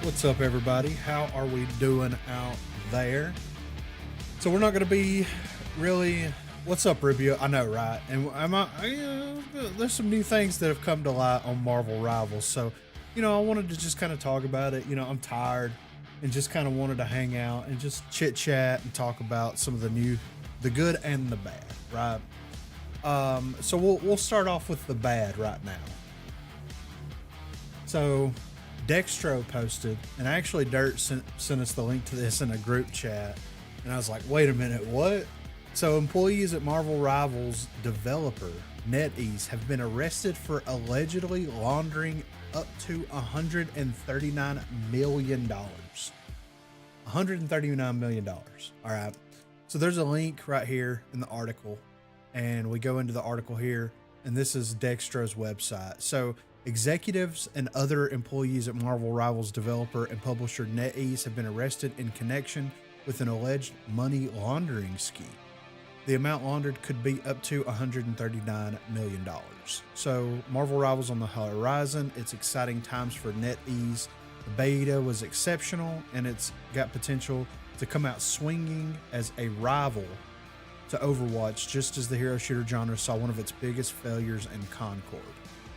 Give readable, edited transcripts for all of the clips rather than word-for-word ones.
What's up, everybody? How are we doing out there? So we're not going to be really. What's up, Rubio? I know, right? And there's some new things that have come to light on Marvel Rivals. So, I wanted to just kind of talk about it. I'm tired and just kind of wanted to hang out and just chit chat and talk about some of the good and the bad, right? So we'll start off with the bad right now. So Dextro posted, and actually Dirt sent us the link to this in a group chat, and I was like, wait a minute, what? So employees at Marvel Rivals developer NetEase have been arrested for allegedly laundering up to $139 million. $139 million. All right. So there's a link right here in the article, and we go into the article here, and this is Dextro's website. So executives and other employees at Marvel Rivals developer and publisher NetEase have been arrested in connection with an alleged money laundering scheme. The amount laundered could be up to $139 million. So Marvel Rivals on the horizon. It's exciting times for NetEase. The beta was exceptional, and it's got potential to come out swinging as a rival to Overwatch, just as the hero shooter genre saw one of its biggest failures in Concord.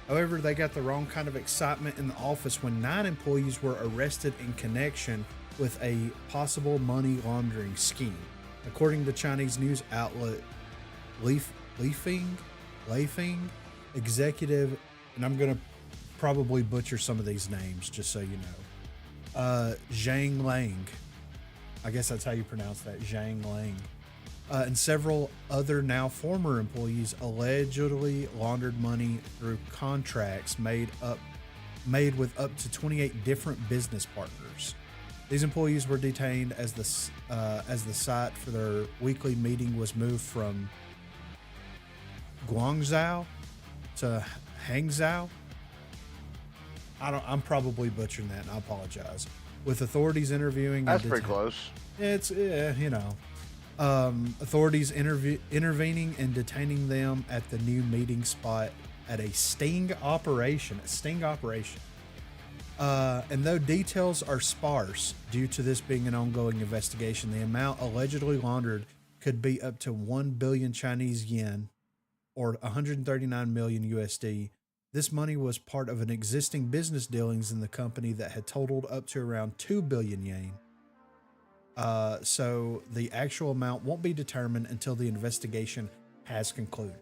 However, they got the wrong kind of excitement in the office when 9 employees were arrested in connection with a possible money laundering scheme. According to Chinese news outlet Leifing executive, and I'm going to probably butcher some of these names just so you know. Zhang Lang, I guess that's how you pronounce that, Zhang Lang. And several other now former employees allegedly laundered money through contracts made with up to 28 different business partners. These employees were detained as the site for their weekly meeting was moved from Guangzhou to Hangzhou. I'm probably butchering that, and I apologize. With authorities interviewing, that's pretty close. It's authorities intervening and detaining them at the new meeting spot at a sting operation. And though details are sparse due to this being an ongoing investigation, the amount allegedly laundered could be up to 1 billion Chinese yen or 139 million USD. This money was part of an existing business dealings in the company that had totaled up to around 2 billion yen. So the actual amount won't be determined until the investigation has concluded.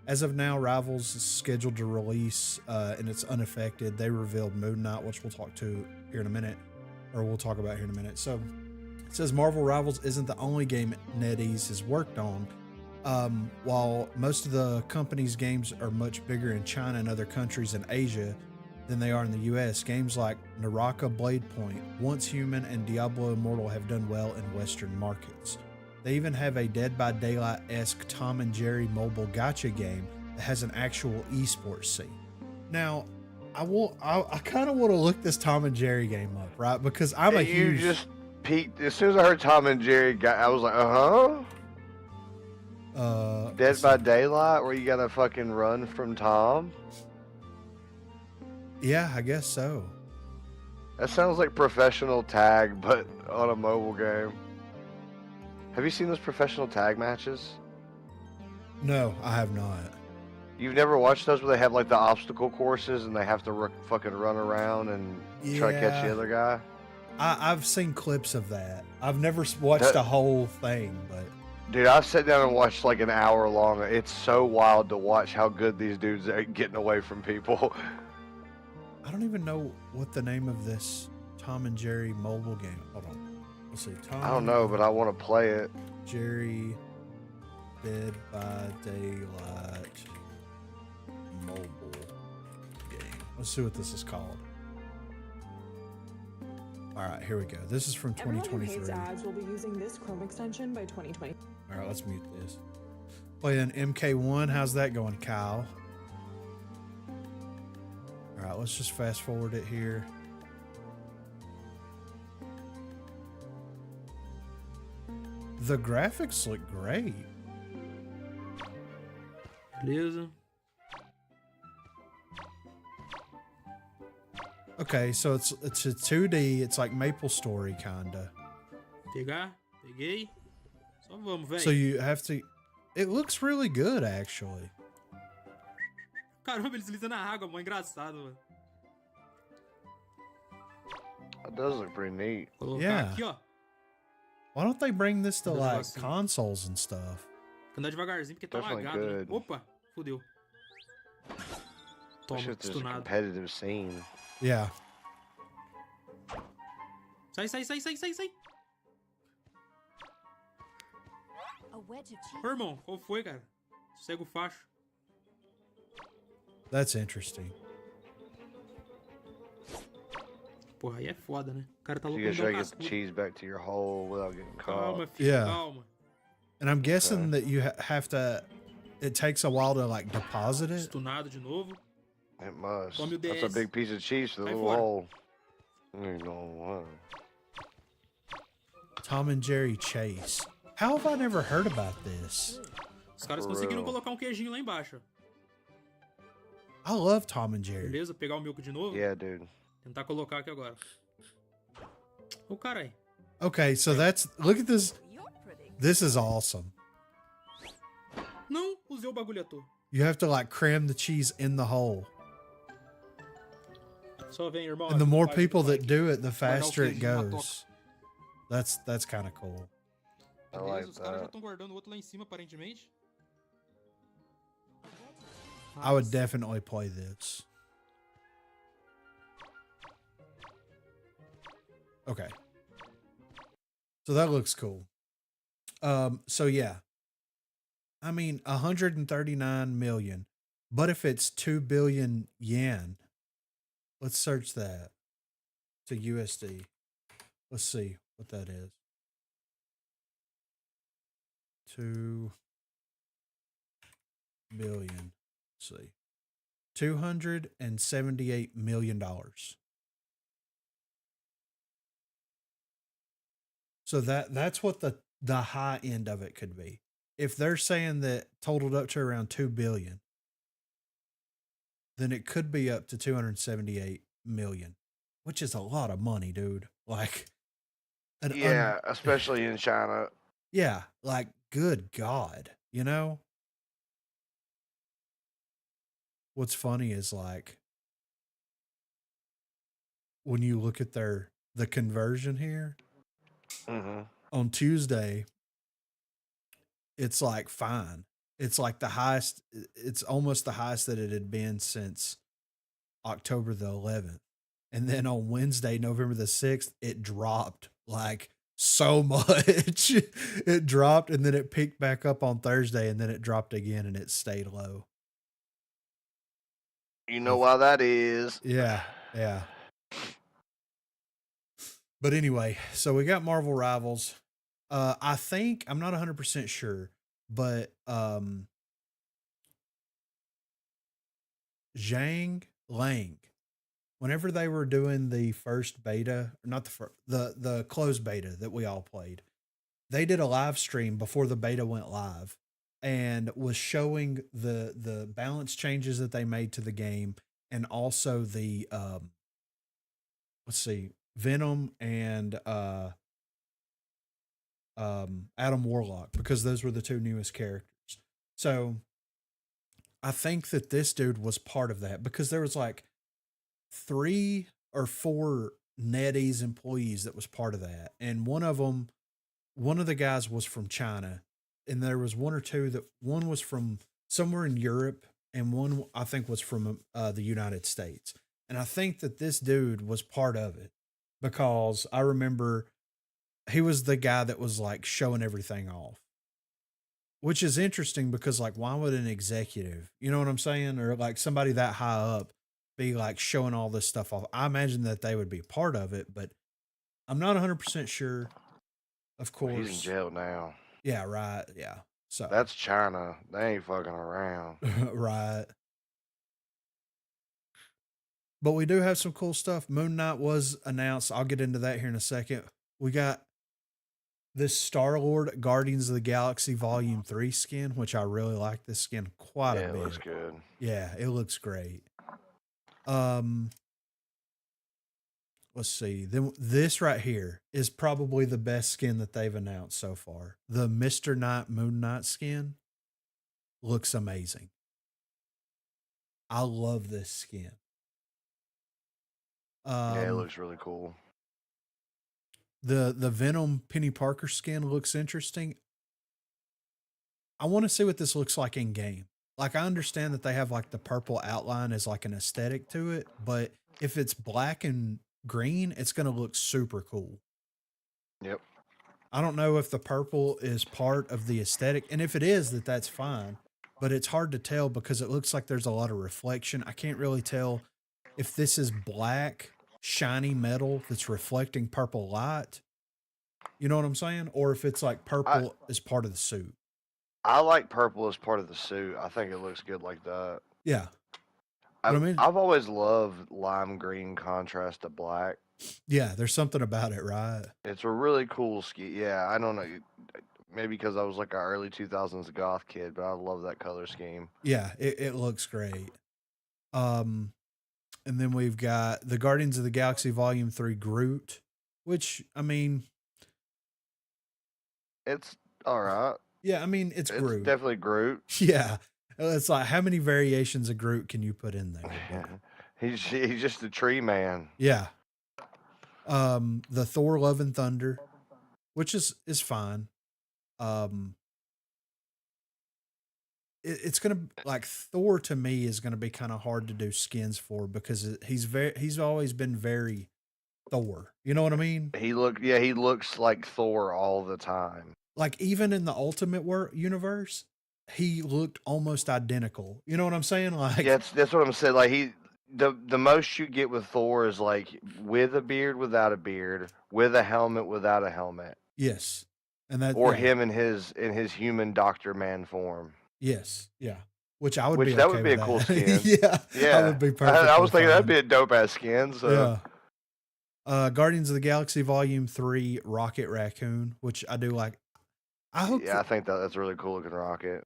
As of now, Rivals is scheduled to release, and it's unaffected. They revealed Moon Knight, which we'll talk about here in a minute. So it says Marvel Rivals isn't the only game NetEase has worked on. While most of the company's games are much bigger in China and other countries in Asia than they are in the US, games like Naraka Blade Point, Once Human, and Diablo Immortal have done well in Western markets. They even have a Dead by Daylight-esque Tom and Jerry mobile gacha game that has an actual esports scene. Now, I kind of want to look this Tom and Jerry game up, right? Because I'm a huge... You just peeked. As soon as I heard Tom and Jerry, I was like, Dead by Daylight, where you gotta fucking run from Tom? Yeah, I guess so. That sounds like professional tag, but on a mobile game. Have you seen those professional tag matches? No, I have not. You've never watched those where they have like the obstacle courses and they have to fucking run around and try to catch the other guy? I've seen clips of that. I've never watched a whole thing, but... Dude, I've sat down and watched like an hour long. It's so wild to watch how good these dudes are getting away from people. I don't even know what the name of this Tom and Jerry mobile game. Hold on. Let's see. I don't know, but I want to play it. Jerry Dead by Daylight mobile game. Let's see what this is called. All right, here we go. This is from 2023. Everyone who hates ads will be using this Chrome extension by 2020. All right, let's mute this. Playing MK1. How's that going, Kyle? All right, let's just fast forward it here. The graphics look great. Beleza. Okay, so it's a 2D. It's like Maple Story kinda. Pegar, peguei. Só vamos, velho. So you have to. It looks really good, actually. Caramba, ele desliza na água, mó engraçado, mano. That does look pretty neat. Colocar Yeah. aqui, ó. Why don't they bring this to Vou like levar assim. consoles and stuff? Andar devagarzinho porque tá Definitely lagado, né? good. Opa, fudeu. Toma, Especially if there's a stunado. competitive scene. Yeah. Sai, sai, sai, sai, sai, sai. A wedge of cheese. Ô, irmão, qual foi, cara? Sossega o facho. That's interesting. Porra, aí é foda, né? O cara tá So louco you no gotta try to meu get the cascudo. cheese back to your hole without getting caught. Calma, filho, Yeah. calma. And I'm guessing that you have to. It takes a while to like deposit it. Stunado de novo. It must. Tome o That's a DS. big piece of cheese for the Vai little fora. hole. You know, Tom and Jerry Chase. How have I never heard about this? Os caras For conseguiram real. colocar um queijinho lá embaixo. I love Tom and Jerry. Beleza, pegar o milk de novo. yeah, dude. Tentar colocar aqui agora. Ô, carai. Okay, so that's look at this. You're pretty. This is awesome. Não, usei o bagulho à toa. You have to like cram the cheese in the hole. Só vem, irmão. And the aqui, more vai, people vai that aqui. do it, the Guardar o faster it queijinho na goes. That's kind of cool. I Beleza, like os caras já that. estão guardando o outro lá em cima, aparentemente. I would definitely play this. Okay. So that looks cool. So yeah. I mean 139 million. But if it's 2 billion yen, let's search that to USD. Let's see what that is. 2 billion. Let's see. $278 million. So that's what the high end of it could be. If they're saying that totaled up to around 2 billion, then it could be up to 278 million, which is a lot of money, dude. Like Yeah, especially in China. yeah, like good God, you know? What's funny is like when you look at the conversion here Mm-hmm. on Tuesday, it's like fine. It's like the highest, it's almost the highest that it had been since October the 11th. And then on Wednesday, November the 6th, it dropped like so much. It dropped and then it picked back up on Thursday and then it dropped again and it stayed low. You know why that is. Yeah, yeah. But anyway, so we got Marvel Rivals. I think I'm not 100% sure, but Zhang Lang, whenever they were doing the first beta, or not the first, the closed beta that we all played, they did a live stream before the beta went live and was showing the balance changes that they made to the game and also the let's see, Venom and Adam Warlock, because those were the two newest characters. So I think that this dude was part of that because there was like 3 or 4 NetEase employees that was part of that. And one of the guys was from China, and there was 1 or 2 that one was from somewhere in Europe and one I think was from the United States. And I think that this dude was part of it because I remember he was the guy that was like showing everything off, which is interesting because like, why would an executive, you know what I'm saying? Or like somebody that high up be like showing all this stuff off. I imagine that they would be part of it, but I'm not 100% sure. Of course. He's in jail now. Yeah. Right. Yeah. So That's China. They ain't fucking around. right. But we do have some cool stuff. Moon Knight was announced. I'll get into that here in a second. We got this Star-Lord Guardians of the Galaxy Volume 3 skin, which I really like this skin quite Yeah, a it bit. looks good. Yeah, it looks great. let's see. Then this right here is probably the best skin that they've announced so far. The Mr. Knight Moon Knight skin looks amazing. I love this skin. Yeah, it looks really cool. The Venom Penny Parker skin looks interesting. I want to see what this looks like in game. Like, I understand that they have like the purple outline as like an aesthetic to it, but if it's black and green, it's going to look super cool. Yep. I don't know if the purple is part of the aesthetic, and if it is, that's fine. But it's hard to tell because it looks like there's a lot of reflection. I can't really tell if this is black, shiny metal that's reflecting purple light. You know what I'm saying? Or if it's like purple as part of the suit. I like purple as part of the suit. I think it looks good like that. Yeah. But I mean, I've always loved lime green contrast to black. Yeah, there's something about it, right? It's a really cool scheme. Yeah, I don't know. Maybe because I was like an early 2000s goth kid, but I love that color scheme. Yeah, it looks great. And then we've got the Guardians of the Galaxy Volume 3 Groot, which, I mean, it's all right. Yeah, I mean, it's Groot. It's definitely Groot. Yeah. It's like, how many variations of Groot can you put in there? He's just a tree man. Yeah. The Thor Love and Thunder, which is fine. It's gonna, like, Thor to me is gonna be kind of hard to do skins for because he's always been very Thor. You know what I mean? He looks like Thor all the time. Like, even in the Ultimate universe, he looked almost identical. You know what I'm saying? Like, yeah, that's what I'm saying. Like the most you get with Thor is like with a beard, without a beard, with a helmet, without a helmet. Yes, and that, or yeah. him in his human Doctor Man form. Yes, yeah. Which I would Which be. That okay would be a with cool that. skin. Yeah, I would be perfect. I was thinking that'd be a dope ass skin. So. Yeah. Guardians of the Galaxy Volume 3 Rocket Raccoon, which I do like. I hope. Yeah, I think that's a really cool looking rocket.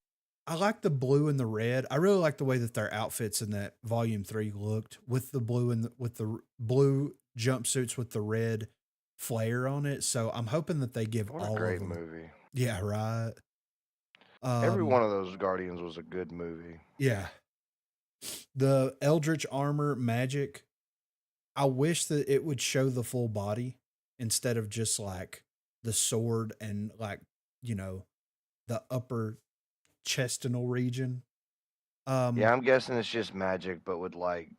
I like the blue and the red. I really like the way that their outfits in that Volume 3 looked with the blue and with the blue jumpsuits with the red flare on it. So I'm hoping that they give what all a great of them. movie. Yeah, right. Every one of those Guardians was a good movie. Yeah. The Eldritch Armor Magic, I wish that it would show the full body instead of just like the sword and like, the upper chestinal region. Yeah, I'm guessing it's just magic, but with like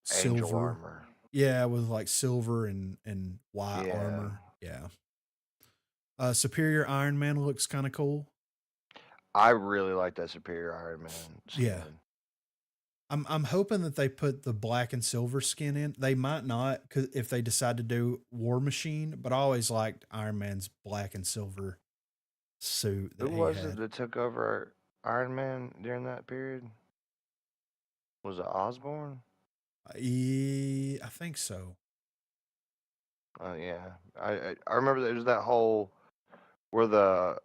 silver angel armor. Yeah, with like silver and white armor. Yeah. Superior Iron Man looks kind of cool. I really like that Superior Iron Man skin. Yeah. I'm hoping that they put the black and silver skin in. They might not, cause if they decide to do War Machine, but I always liked Iron Man's black and silver suit. Who was it that took over Iron Man during that period? Was it Osborn? I think so. Yeah, I remember there was that whole where the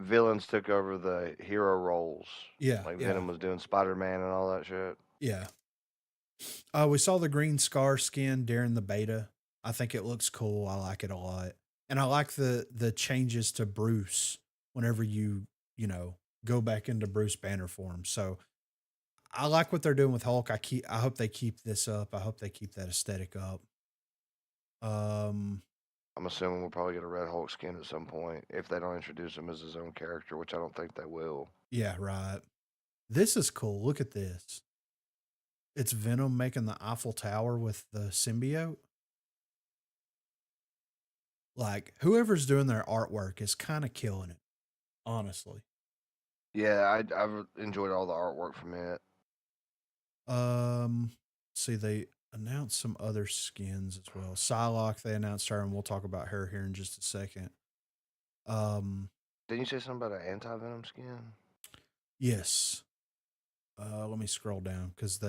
villains took over the hero roles. Yeah, like Venom was doing Spider-Man and all that shit. Yeah. We saw the Green Scar skin during the beta. I think it looks cool. I like it a lot, and I like the changes to Bruce whenever you go back into Bruce Banner form. So I like what they're doing with Hulk. I hope they keep this up. I hope they keep that aesthetic up. I'm assuming we'll probably get a Red Hulk skin at some point if they don't introduce him as his own character, which I don't think they will. Yeah, right. This is cool. Look at this. It's Venom making the Eiffel Tower with the symbiote. Like, whoever's doing their artwork is kind of killing it, honestly. Yeah, I've enjoyed all the artwork from it. See, they announced some other skins as well. Psylocke, they announced her, and we'll talk about her here in just a second. Didn't you say something about an anti-Venom skin? Yes. Let me scroll down because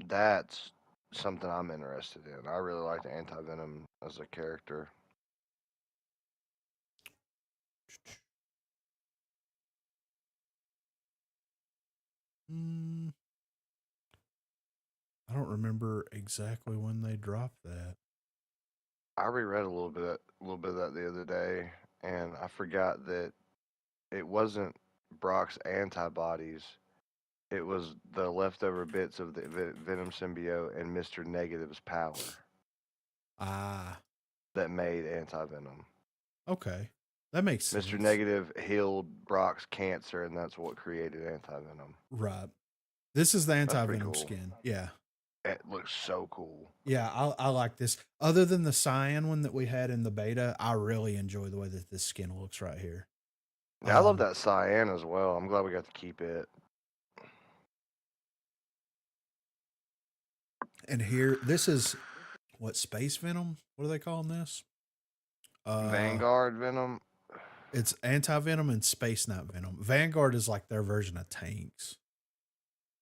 that's something I'm interested in. I really like the anti-Venom as a character. I don't remember exactly when they dropped that. I reread a little bit of that the other day, and I forgot that it wasn't Brock's antibodies. It was the leftover bits of the Venom symbiote and Mr. Negative's power Ah, that made anti-venom. okay. That makes sense. Mr. Negative healed Brock's cancer, and that's what created anti-venom. Right. This is the pretty anti-venom cool. skin. Yeah. It looks so cool. Yeah, I like this. Other than the cyan one that we had in the beta, I really enjoy the way that this skin looks right here. Yeah, I love that cyan as well. I'm glad we got to keep it. And here, this is what, Space Venom? What are they calling this? Vanguard Venom. It's anti-venom and Space Knight Venom. Vanguard is like their version of tanks.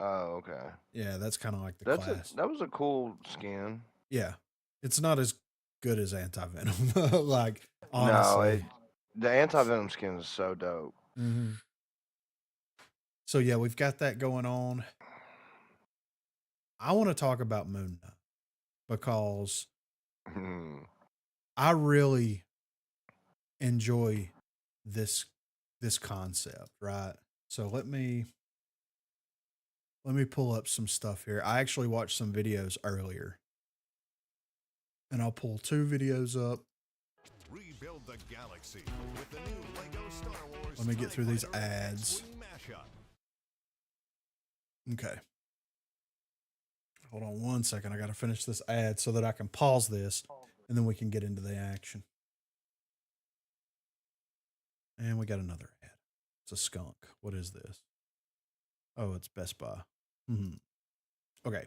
Oh, okay. Yeah, that's kind of like the class. That was a cool skin. Yeah. It's not as good as anti-venom. Like, honestly. No, the anti-venom skin is so dope. Mm-hmm. So, yeah, we've got that going on. I want to talk about Moon Knight because I really enjoy this concept, right? So let me pull up some stuff here. I actually watched some videos earlier, and I'll pull 2 videos up. Rebuild the galaxy with the new Lego Star Wars. Let me get through these ads. Okay. Hold on one second. I got to finish this ad so that I can pause this, and then we can get into the action. And we got another ad. It's a skunk. What is this? Oh, it's Best Buy. Okay.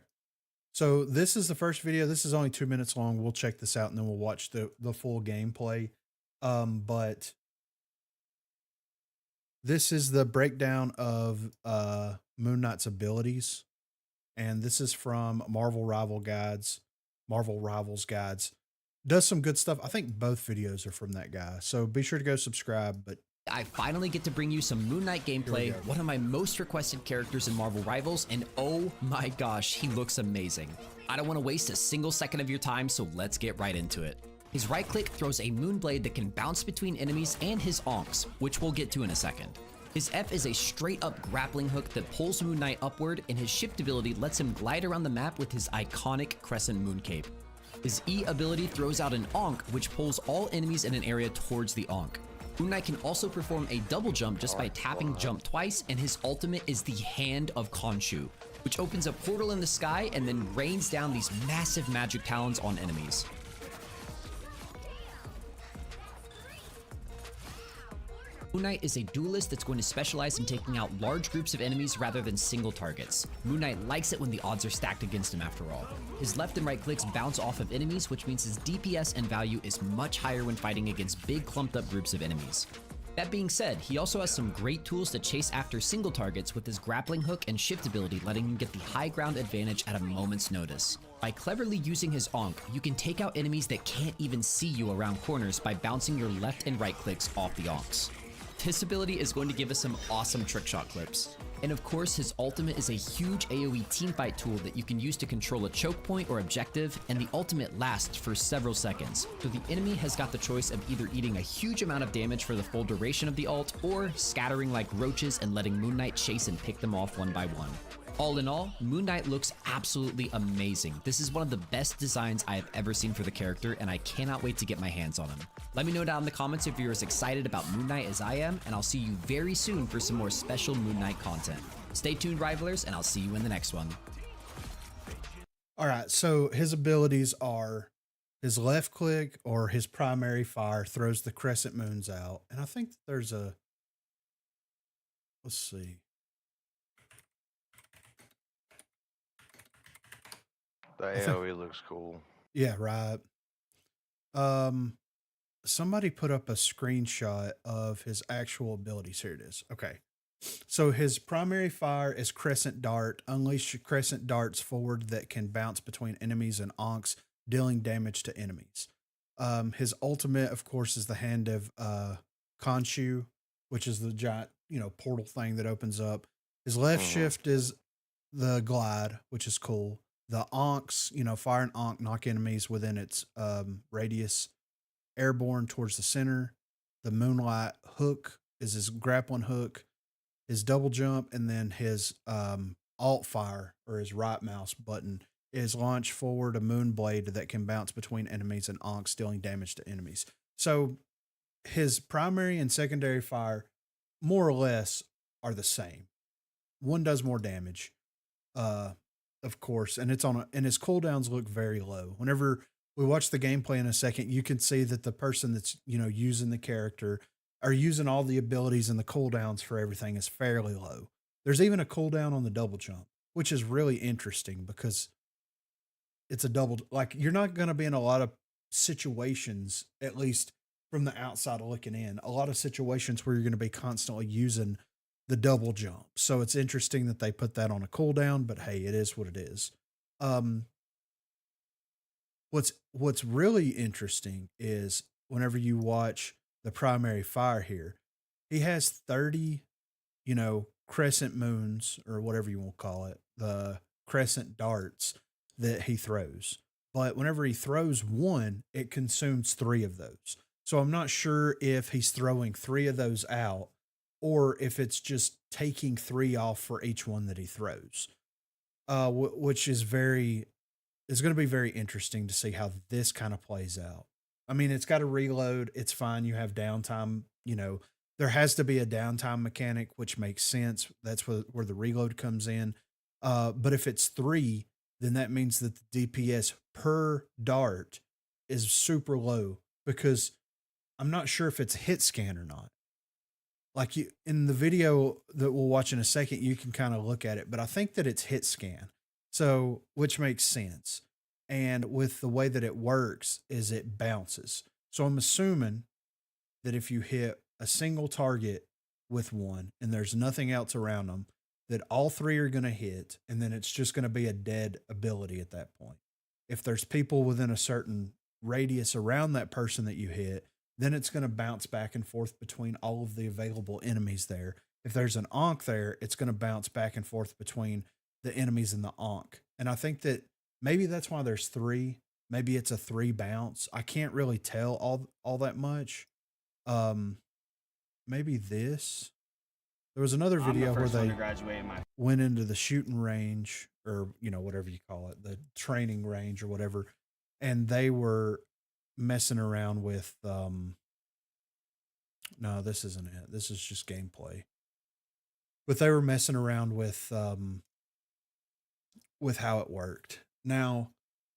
So this is the first video. This is only 2 minutes long. We'll check this out and then we'll watch the full gameplay. But this is the breakdown of Moon Knight's abilities. And this is from Marvel Rivals Guides. Does some good stuff. I think both videos are from that guy. So be sure to go subscribe. But I finally get to bring you some Moon Knight gameplay, one of my most requested characters in Marvel Rivals, and oh my gosh, he looks amazing. I don't want to waste a single second of your time, so let's get right into it. His right click throws a moon blade that can bounce between enemies and his onks, which we'll get to in a second. His F is a straight up grappling hook that pulls Moon Knight upward, and his shift ability lets him glide around the map with his iconic crescent moon cape. His E ability throws out an onk, which pulls all enemies in an area towards the onk. Moon Knight can also perform a double jump just by tapping jump twice, and his ultimate is the Hand of Khonshu, which opens a portal in the sky and then rains down these massive magic talons on enemies. Moon Knight is a duelist that's going to specialize in taking out large groups of enemies rather than single targets. Moon Knight likes it when the odds are stacked against him after all. His left and right clicks bounce off of enemies, which means his DPS and value is much higher when fighting against big clumped up groups of enemies. That being said, he also has some great tools to chase after single targets with his grappling hook and shift ability, letting him get the high ground advantage at a moment's notice. By cleverly using his onk, you can take out enemies that can't even see you around corners by bouncing your left and right clicks off the onks. This ability is going to give us some awesome trick shot clips. And of course, his ultimate is a huge AoE teamfight tool that you can use to control a choke point or objective, and the ultimate lasts for several seconds. So the enemy has got the choice of either eating a huge amount of damage for the full duration of the ult, or scattering like roaches and letting Moon Knight chase and pick them off one by one. All in all, Moon Knight looks absolutely amazing. This is one of the best designs I have ever seen for the character, and I cannot wait to get my hands on him. Let me know down in the comments if you're as excited about Moon Knight as I am, and I'll see you very soon for some more special Moon Knight content. Stay tuned, Rivalers, and I'll see you in the next one. all right, so his abilities are his left click or his primary fire throws the crescent moons out. And I think there's a, let's see. The AoE looks cool. Yeah, right. Somebody put up a screenshot of his actual abilities. Here it is. Okay. So his primary fire is Crescent Dart. Unleash Crescent Darts forward that can bounce between enemies and onks, dealing damage to enemies. His ultimate, of course, is the Hand of Khonshu, which is the giant, portal thing that opens up. His left shift is the Glide, which is cool. The Onks, fire an Onk, knock enemies within its radius airborne towards the center. The Moonlight hook is his grappling hook, his double jump, and then his alt fire or his right mouse button is launch forward a moon blade that can bounce between enemies and Onks, dealing damage to enemies. So his primary and secondary fire more or less are the same. One does more damage, of course, and and his cooldowns look very low. Whenever we watch the gameplay in a second, you can see that the person that's using the character are using all the abilities, and the cooldowns for everything is fairly low. There's even a cooldown on the double jump, which is really interesting because it's a double. Like, you're not going to be in a lot of situations, at least from the outside looking in, a lot of situations where you're going to be constantly using the double jump. So it's interesting that they put that on a cooldown, but hey, it is what it is. What's really interesting is whenever you watch the primary fire here, he has 30, crescent moons, or whatever you want to call it, the crescent darts that he throws. But whenever he throws one, it consumes 3 of those. So I'm not sure if he's throwing 3 of those out or if it's just taking 3 off for each one that he throws, which is going to be very interesting to see how this kind of plays out. I mean, it's got a reload. It's fine. You have downtime. There has to be a downtime mechanic, which makes sense. That's where the reload comes in. But if it's 3, then that means that the DPS per dart is super low, because I'm not sure if it's hit scan or not. Like, in the video that we'll watch in a second, you can kind of look at it, but I think that it's hit scan. So, which makes sense. And with the way that it works is it bounces. So I'm assuming that if you hit a single target with one and there's nothing else around them, that all 3 are going to hit, and then it's just going to be a dead ability at that point. If there's people within a certain radius around that person that you hit, then it's going to bounce back and forth between all of the available enemies there. If there's an Onk there, it's going to bounce back and forth between the enemies and the Onk. And I think that maybe that's why there's 3. Maybe it's a 3 bounce. I can't really tell all that much. Maybe this. There was another video where they went into the shooting range, or whatever you call it, the training range or whatever, and they were messing around with no, this isn't it. This is just gameplay. But they were messing around with how it worked. Now,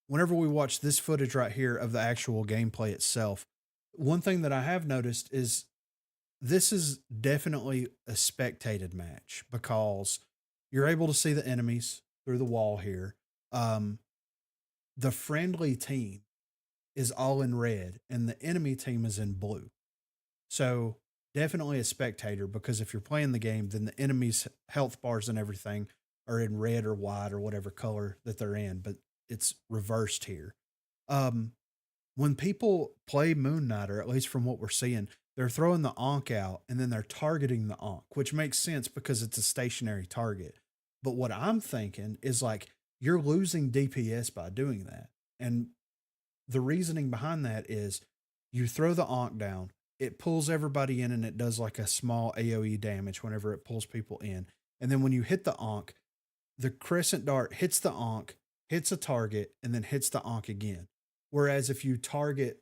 whenever we watch this footage right here of the actual gameplay itself, one thing that I have noticed is this is definitely a spectated match, because you're able to see the enemies through the wall here. The friendly team is all in red and the enemy team is in blue. So definitely a spectator, because if you're playing the game, then the enemy's health bars and everything are in red or white or whatever color that they're in, but it's reversed here. When people play Moon Knight, or at least from what we're seeing, they're throwing the Onk out and then they're targeting the Onk, which makes sense because it's a stationary target. But what I'm thinking is, like, you're losing DPS by doing that. And the reasoning behind that is you throw the Onk down, it pulls everybody in, and it does like a small AoE damage whenever it pulls people in. And then when you hit the Onk, the crescent dart hits the Onk, hits a target, and then hits the Onk again. Whereas if you target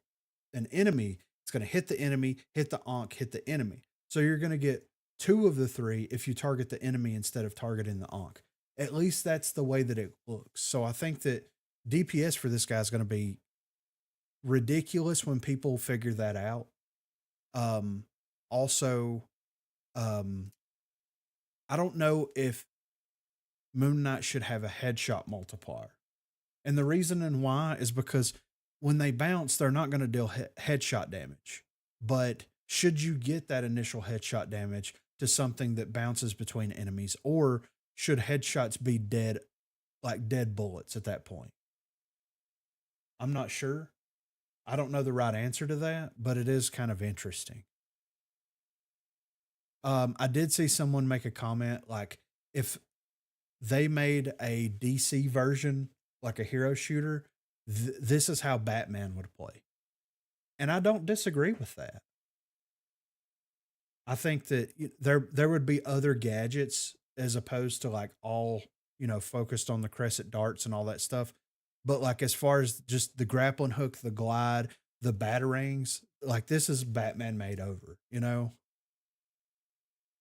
an enemy, it's going to hit the enemy, hit the Onk, hit the enemy. So you're going to get 2 of the 3 if you target the enemy instead of targeting the Onk. At least that's the way that it looks. So I think that DPS for this guy is going to be ridiculous when people figure that out. Also, I don't know if Moon Knight should have a headshot multiplier. And the reason and why is because when they bounce, they're not going to deal headshot damage. But should you get that initial headshot damage to something that bounces between enemies, or should headshots be dead, like dead bullets at that point? I'm not sure. I don't know the right answer to that, but it is kind of interesting. I did see someone make a comment, like, if they made a DC version like a hero shooter, this is how Batman would play. And I don't disagree with that. I think that there would be other gadgets as opposed to like all, focused on the crescent darts and all that stuff. But like as far as just the grappling hook, the glide, the batarangs, like this is Batman made over,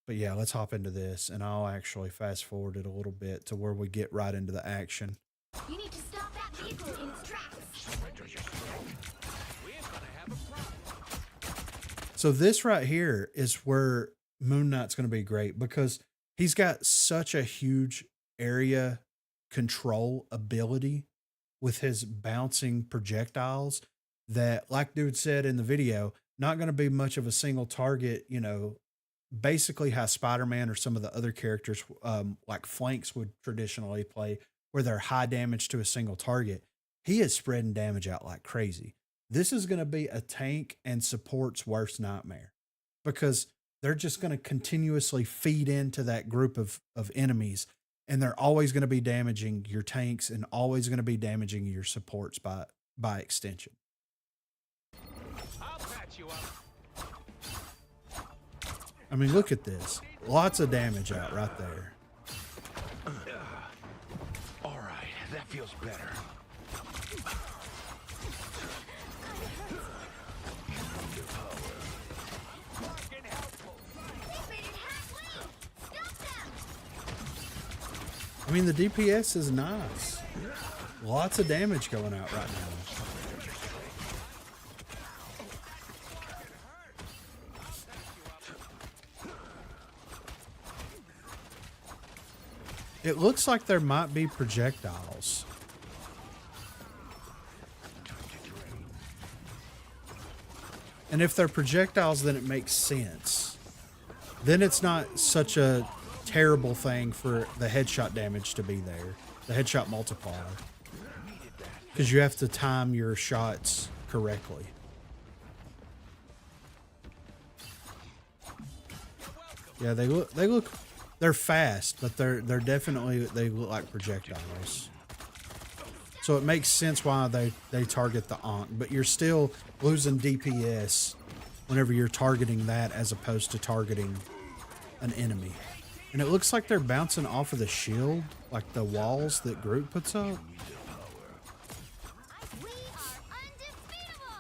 But yeah, let's hop into this and I'll actually fast forward it a little bit to where we get right into the action. You need to stop that vehicle in its tracks. So this right here is where Moon Knight's going to be great because he's got such a huge area control ability with his bouncing projectiles that, like dude said in the video, not going to be much of a single target, basically how Spider-Man or some of the other characters like Flanks would traditionally play where they're high damage to a single target. He is spreading damage out like crazy. This is going to be a tank and support's worst nightmare because they're just going to continuously feed into that group of enemies, and they're always going to be damaging your tanks and always going to be damaging your supports by extension. I'll patch you up. I mean, look at this. Lots of damage out right there. All right, that feels better. I mean, the DPS is nice. Lots of damage going out right now. It looks like there might be projectiles. And if they're projectiles, then it makes sense. Then it's not such a terrible thing for the headshot damage to be there, the headshot multiplier, because you have to time your shots correctly. Yeah, they're fast, but they look like projectiles. So it makes sense why they target the Ankh, but you're still losing DPS whenever you're targeting that as opposed to targeting an enemy. And it looks like they're bouncing off of the shield, like the walls that Groot puts up. We are undefeatable.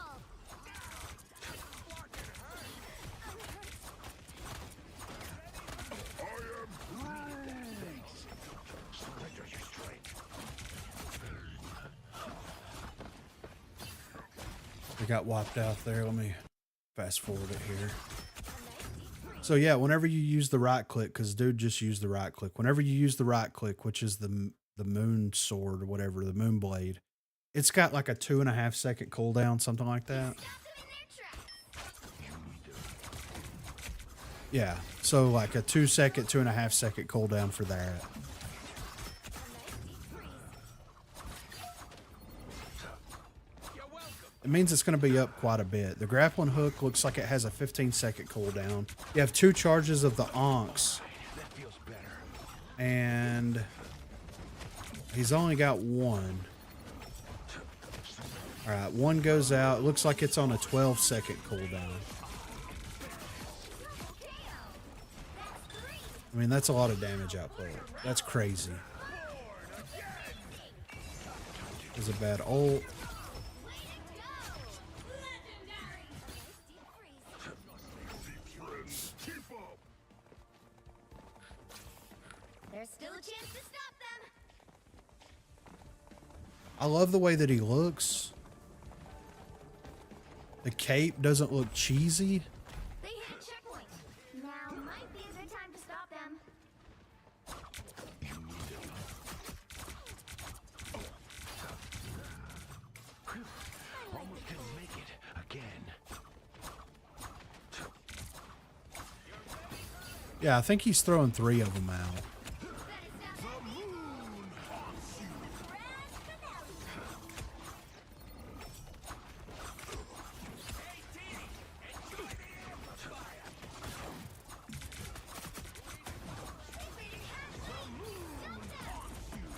They got wiped out there. Let me fast forward it here. So yeah, whenever you use the right click, because dude just used the right click. Whenever you use the right click, which is the moon sword or whatever, the moon blade, it's got like a 2.5 second cooldown, something like that. Yeah, so like a 2 second, 2.5 second cooldown for that. It means it's going to be up quite a bit. The grappling hook looks like it has a 15-second cooldown. You have 2 charges of the Ankhs. And he's only got 1. All right, 1 goes out. It looks like it's on a 12-second cooldown. I mean, that's a lot of damage output. That's crazy. There's a bad ult. There's still a chance to stop them. I love the way that he looks. The cape doesn't look cheesy. They hit checkpoint. Now might be a good time to stop them. Almost didn't make it again. Yeah, I think he's throwing 3 of them out.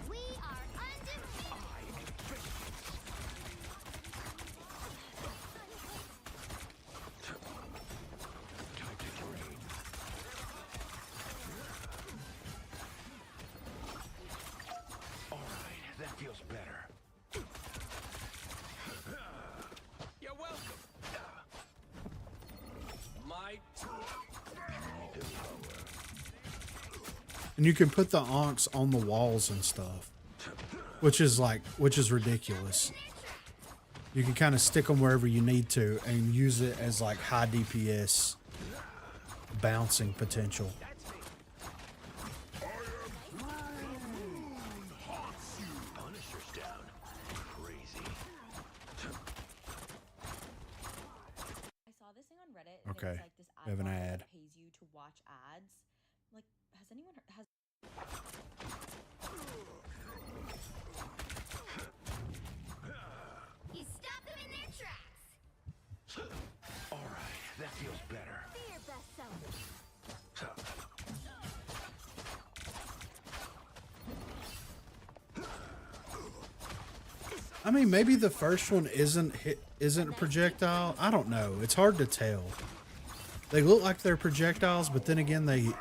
We are undefeated. And you can put the onks on the walls and stuff, which is ridiculous. You can kind of stick them wherever you need to and use it as like high DPS bouncing potential. Punisher's down. Crazy. I saw this thing on Reddit. And Okay, It was like this we have an bot that ad. pays you to watch ads. Like, has anyone has? You stop them in their tracks. All right, that feels better. Be your best self. I mean, maybe the first one isn't a projectile. I don't know. It's hard to tell. They look like they're projectiles, but then again, they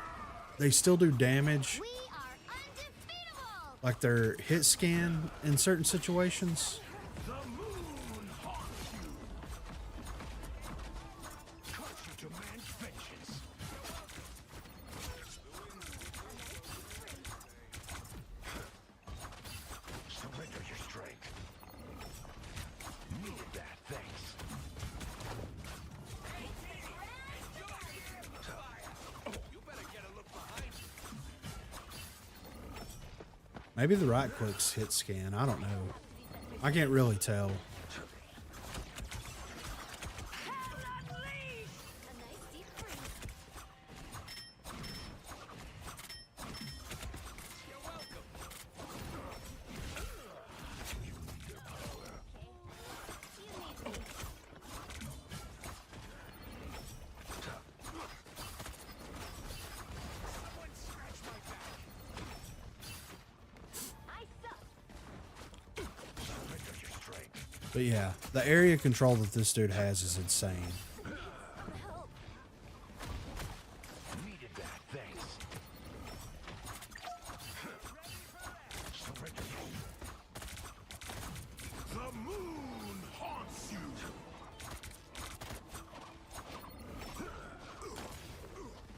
still do damage. We are undefeatable. Like their hit scan in certain situations. The moon haunts you. Cause you demand vengeance. Surrender your strength. Needed that, thanks. Maybe the right click's hit scan. I don't know. I can't really tell. A nice deep breath. I suck. Surrender your strength. But yeah, the area control that this dude has is insane. Help. Needed that, thanks. Surrender your... The moon haunts you.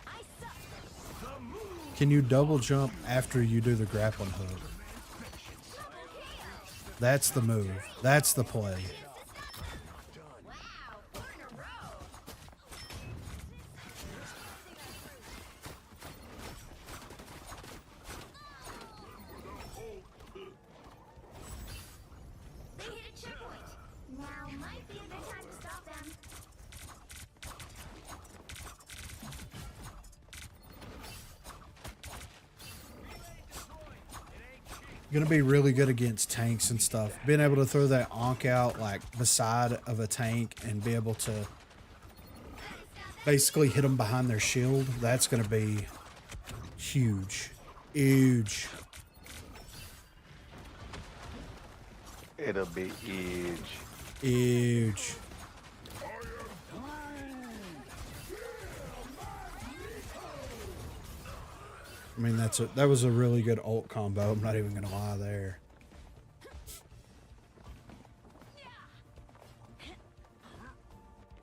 I suck. The moon. Can you double jump after you do the grappling hook? That's the move. That's the play. Wow, 4 in a row. They hit a checkpoint. Now might be a good time to stop them. Gonna be really good against tanks and stuff. Being able to throw that onk out like beside of a tank and be able to basically hit them behind their shield. That's gonna be huge. Huge. It'll be huge. Huge. I mean, that was a really good ult combo. I'm not even gonna lie there.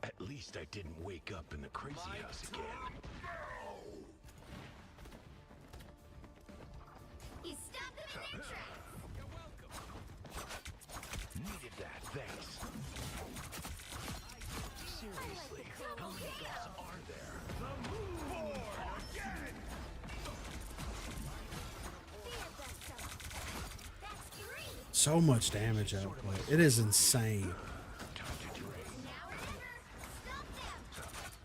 At least I didn't wake up in the crazy house again. You stop them in their tracks. Needed that, thanks. Seriously, how many gods are there? The moon born again! Be your best self. That's 3. So much damage output. It is insane. Time to drain. Now remember, stop them.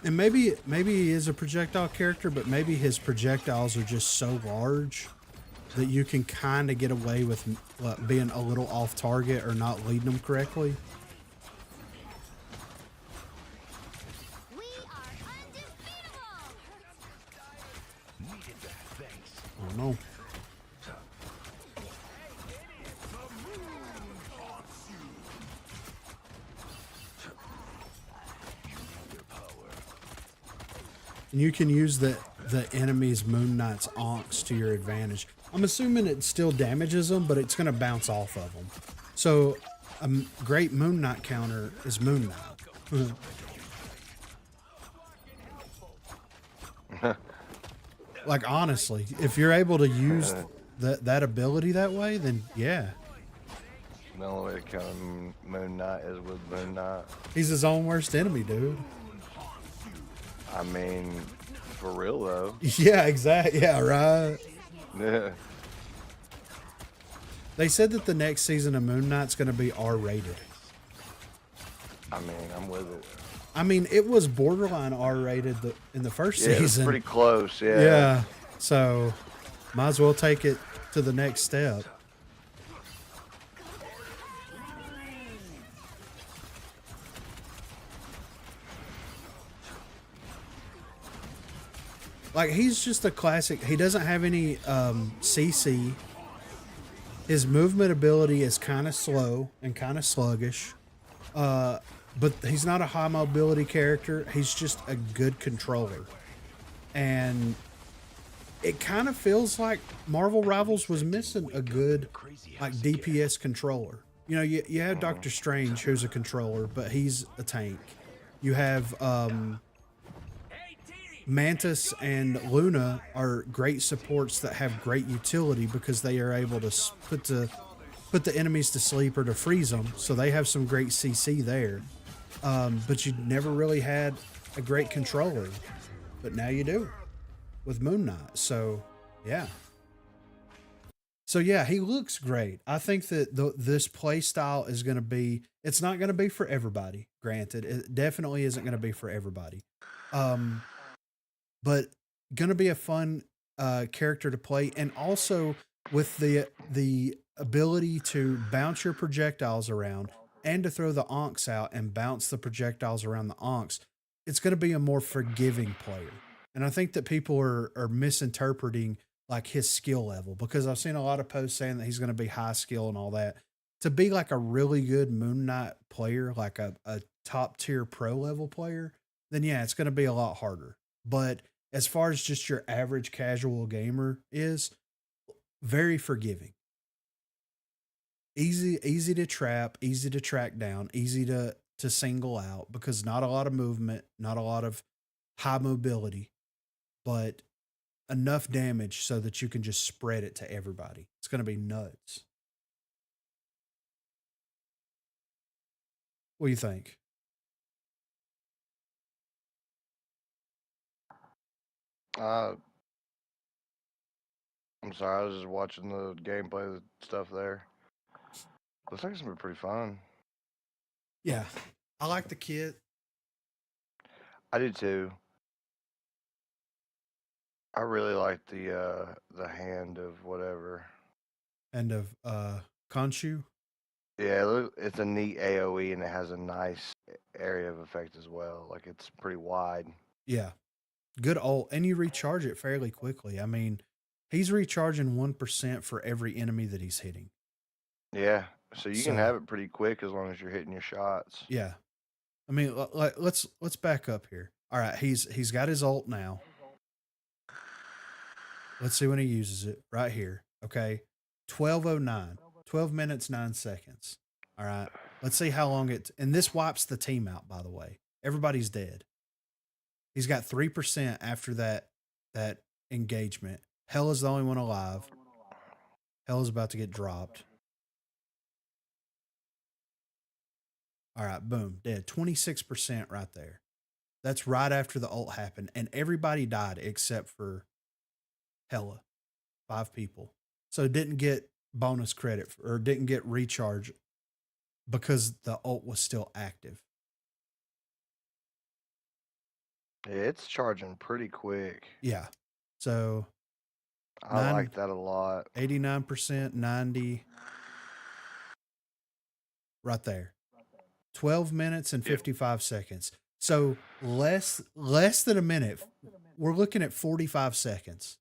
And maybe he is a projectile character, but maybe his projectiles are just so large that you can kind of get away with being a little off target or not leading them correctly. We are undefeatable. Needed that, thanks. I don't know. And you can use the enemy's Moon Knight's onks to your advantage. I'm assuming it still damages them, but it's going to bounce off of them. So great Moon Knight counter is Moon Knight. Like, honestly, if you're able to use that ability that way, then yeah. The only way to count Moon Knight is with Moon Knight. He's his own worst enemy, dude. I mean, for real though. Yeah, exactly. Yeah, right. Yeah. They said that the next season of Moon Knight's going to be R-rated. I mean, I'm with it. I mean, it was borderline R-rated in the first Yeah, season. it's pretty close. Yeah. Yeah. So, might as well take it to the next step. Like, he's just a classic. He doesn't have any CC. His movement ability is kind of slow and kind of sluggish. But he's not a high mobility character. He's just a good controller. And it kind of feels like Marvel Rivals was missing a good like DPS controller. You know, you have Doctor Strange, who's a controller, but he's a tank. You have Mantis and Luna are great supports that have great utility because they are able to put the enemies to sleep or to freeze them. So they have some great CC there. But you never really had a great controller. But now you do with Moon Knight. So, yeah. So, yeah, he looks great. I think that this play style is going to be... It's not going to be for everybody, granted. It definitely isn't going to be for everybody. But going to be a fun character to play. And also with the ability to bounce your projectiles around and to throw the onks out and bounce the projectiles around the onks, it's going to be a more forgiving player. And I think that people are misinterpreting like his skill level, because I've seen a lot of posts saying that he's going to be high skill and all that. To be like a really good Moon Knight player, like a top tier pro level player, then yeah, it's going to be a lot harder. But as far as just your average casual gamer is, very forgiving. Easy to trap, easy to track down, easy to single out, because not a lot of movement, not a lot of high mobility, but enough damage so that you can just spread it to everybody. It's going to be nuts. What do you think? I'm sorry, I was just watching the gameplay stuff there. Looks like it's gonna be pretty fun. Yeah, I like the kit. I do too. I really like the hand of whatever. And of Khonshu. Yeah, it's a neat AoE and it has a nice area of effect as well. Like, it's pretty wide. Yeah, good ult, and you recharge it fairly quickly. I mean, he's recharging 1% for every enemy that he's hitting. Yeah, so you can have it pretty quick as long as you're hitting your shots. Yeah, I mean, let's back up here. All right, he's got his ult now. Let's see when he uses it right here. Okay, 12:09, 12 minutes 9 seconds. All right, let's see how long it. And this wipes the team out. By the way, everybody's dead. He's got 3% after that engagement. Hella's the only one alive. Hella's about to get dropped. All right, boom, dead. 26% right there. That's right after the ult happened. And everybody died except for Hella. 5 people. So didn't get bonus credit or didn't get recharge because the ult was still active. Yeah, it's charging pretty quick. Yeah. So I like that a lot. 89%, 90. Right there. 12 minutes and 55 seconds. So less than a minute. We're looking at 45 seconds.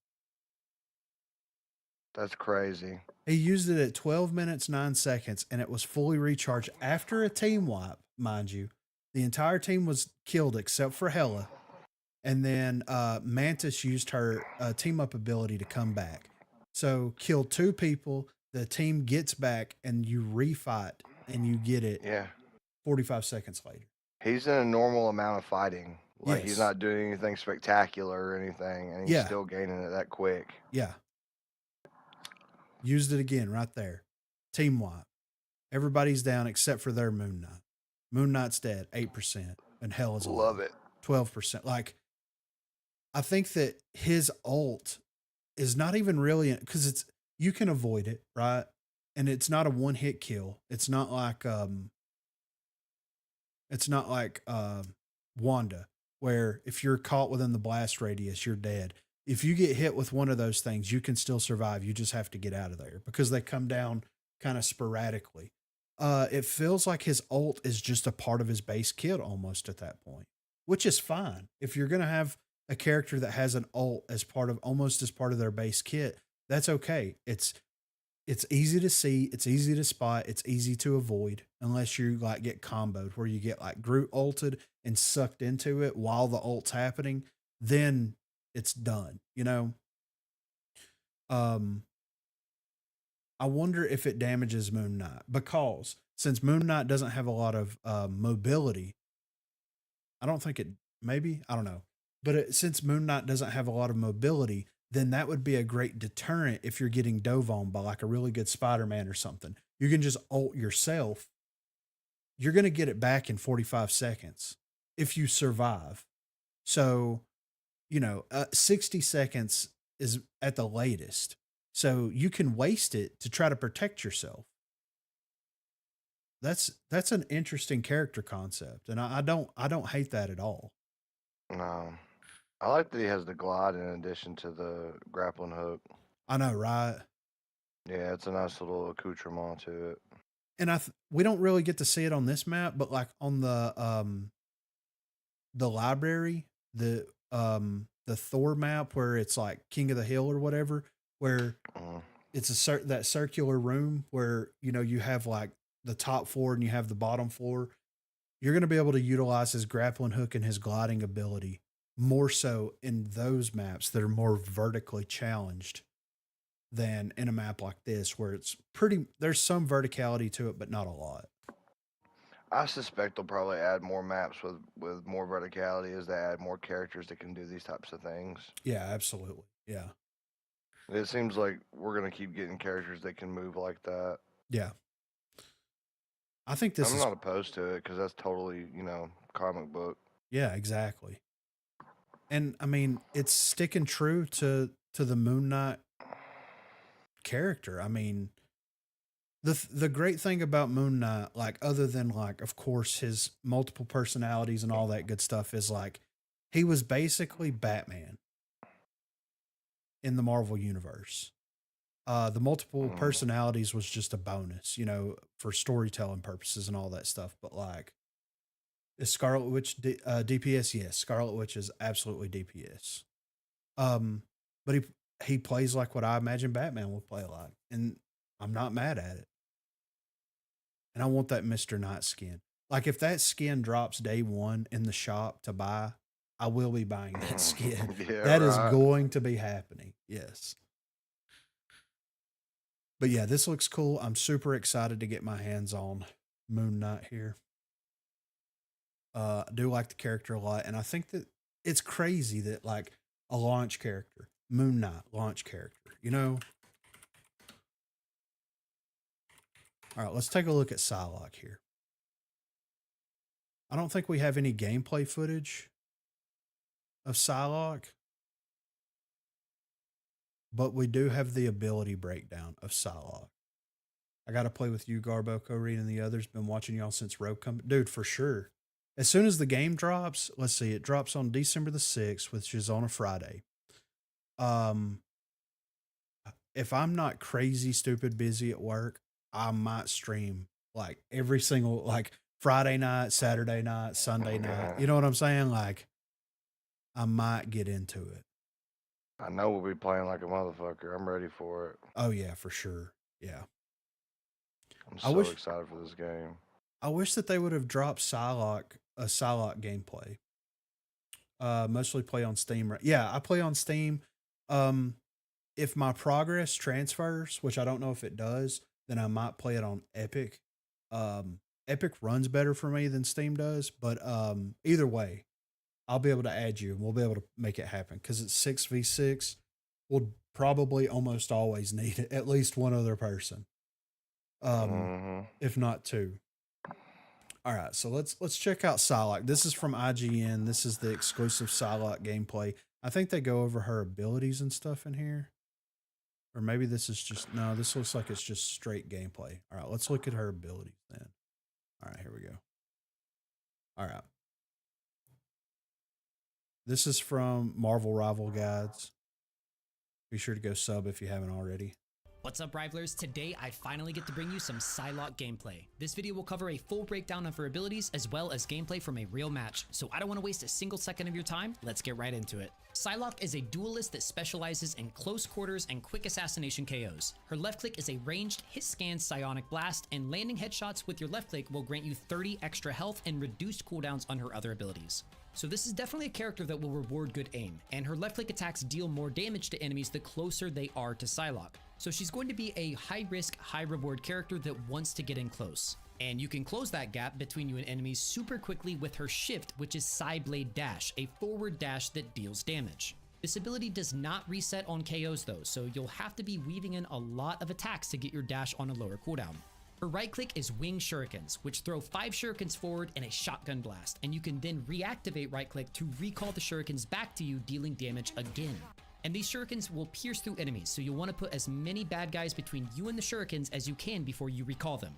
That's crazy. He used it at 12 minutes, 9 seconds, and it was fully recharged after a team wipe, mind you. The entire team was killed except for Hella. And then Mantis used her team up ability to come back. So killed 2 people. The team gets back and you refight and you get it Yeah. 45 seconds later. He's in a normal amount of fighting. Like he's Yes. not doing anything spectacular or anything, and he's Yeah. still gaining it that quick. Yeah. Used it again right there. Team wipe. Everybody's down except for their Moon Knight. Moon Knight's dead, 8%, and Hell is alive. Love it. 12%. Like, I think that his ult is not even really, because it's, you can avoid it, right? And it's not a one hit kill. It's not like Wanda, where if you're caught within the blast radius, you're dead. If you get hit with one of those things, you can still survive. You just have to get out of there because they come down kind of sporadically. It feels like his ult is just a part of his base kit almost at that point, which is fine. If you're going to have a character that has an ult as part of their base kit, that's okay. It's easy to see, it's easy to spot, it's easy to avoid unless you like get comboed where you get like Groot ulted and sucked into it while the ult's happening, then it's done, you know? I wonder if it damages Moon Knight because since Moon Knight doesn't have a lot of mobility, I don't think it, maybe, I don't know. But since Moon Knight doesn't have a lot of mobility, then that would be a great deterrent if you're getting dove on by like a really good Spider-Man or something. You can just ult yourself. You're going to get it back in 45 seconds if you survive. So, 60 seconds is at the latest. So you can waste it to try to protect yourself. That's an interesting character concept, and I don't hate that at all. No. I like that he has the glide in addition to the grappling hook. I know, right? Yeah, it's a nice little accoutrement to it. And we don't really get to see it on this map, but like on the library, the Thor map where it's like King of the Hill or whatever, where it's that circular room where you have like the top floor and you have the bottom floor. You're going to be able to utilize his grappling hook and his gliding ability more so in those maps that are more vertically challenged than in a map like this where there's some verticality to it, but not a lot. I suspect they'll probably add more maps with more verticality as they add more characters that can do these types of things. Yeah, absolutely. Yeah. It seems like we're going to keep getting characters that can move like that. Yeah. I think I'm not opposed to it because that's totally, comic book. Yeah, exactly. And I mean, it's sticking true to the Moon Knight character. I mean, the great thing about Moon Knight, like other than like, of course, his multiple personalities and all that good stuff, is like he was basically Batman in the Marvel universe. The multiple personalities was just a bonus, for storytelling purposes and all that stuff. But like, is Scarlet Witch DPS? Yes, Scarlet Witch is absolutely DPS. But he plays like what I imagine Batman would play like, and I'm not mad at it. And I want that Mr. Knight skin. Like if that skin drops day one in the shop to buy, I will be buying that skin. That is going to be happening. Yes. But yeah, this looks cool. I'm super excited to get my hands on Moon Knight here. I do like the character a lot. And I think that it's crazy that like a launch character, Moon Knight launch character, All right, let's take a look at Psylocke here. I don't think we have any gameplay footage of Psylocke, but we do have the ability breakdown of Psylocke. I got to play with you, Garbo, Corrine, and the others. Been watching y'all since ROCO. Dude, for sure. As soon as the game drops, let's see, it drops on December the 6th, which is on a Friday. If I'm not crazy, stupid, busy at work, I might stream like every single, like Friday night, Saturday night, Sunday night. You know what I'm saying? Like, I might get into it. I know we'll be playing like a motherfucker. I'm ready for it. Oh, yeah, for sure. Yeah. I'm so excited for this game. I wish that they would have dropped a Psylocke gameplay. Mostly play on Steam. Yeah, I play on Steam. If my progress transfers, which I don't know if it does, then I might play it on Epic. Epic runs better for me than Steam does, but either way, I'll be able to add you and we'll be able to make it happen because it's 6v6. We'll probably almost always need at least one other person, if not two. All right, so let's check out Psylocke. This is from IGN. This is the exclusive Psylocke gameplay. I think they go over her abilities and stuff in here. Or maybe this is just, no, this looks like it's just straight gameplay. All right, let's look at her abilities then. All right, here we go. All right. This is from Marvel Rival Guides. Be sure to go sub if you haven't already. What's up, Rivalers? Today, I finally get to bring you some Psylocke gameplay. This video will cover a full breakdown of her abilities as well as gameplay from a real match, so I don't want to waste a single second of your time. Let's get right into it. Psylocke is a duelist that specializes in close quarters and quick assassination KOs. Her left click is a ranged hit scan psionic blast, and landing headshots with your left click will grant you 30 extra health and reduced cooldowns on her other abilities. So this is definitely a character that will reward good aim, and her left click attacks deal more damage to enemies the closer they are to Psylocke. So she's going to be a high risk, high reward character that wants to get in close. And you can close that gap between you and enemies super quickly with her shift, which is Psyblade Dash, a forward dash that deals damage. This ability does not reset on KOs though, so you'll have to be weaving in a lot of attacks to get your dash on a lower cooldown. Her right click is Wing Shurikens, which throw 5 shurikens forward and a shotgun blast, and you can then reactivate right click to recall the shurikens back to you, dealing damage again. And these shurikens will pierce through enemies, so you'll want to put as many bad guys between you and the shurikens as you can before you recall them.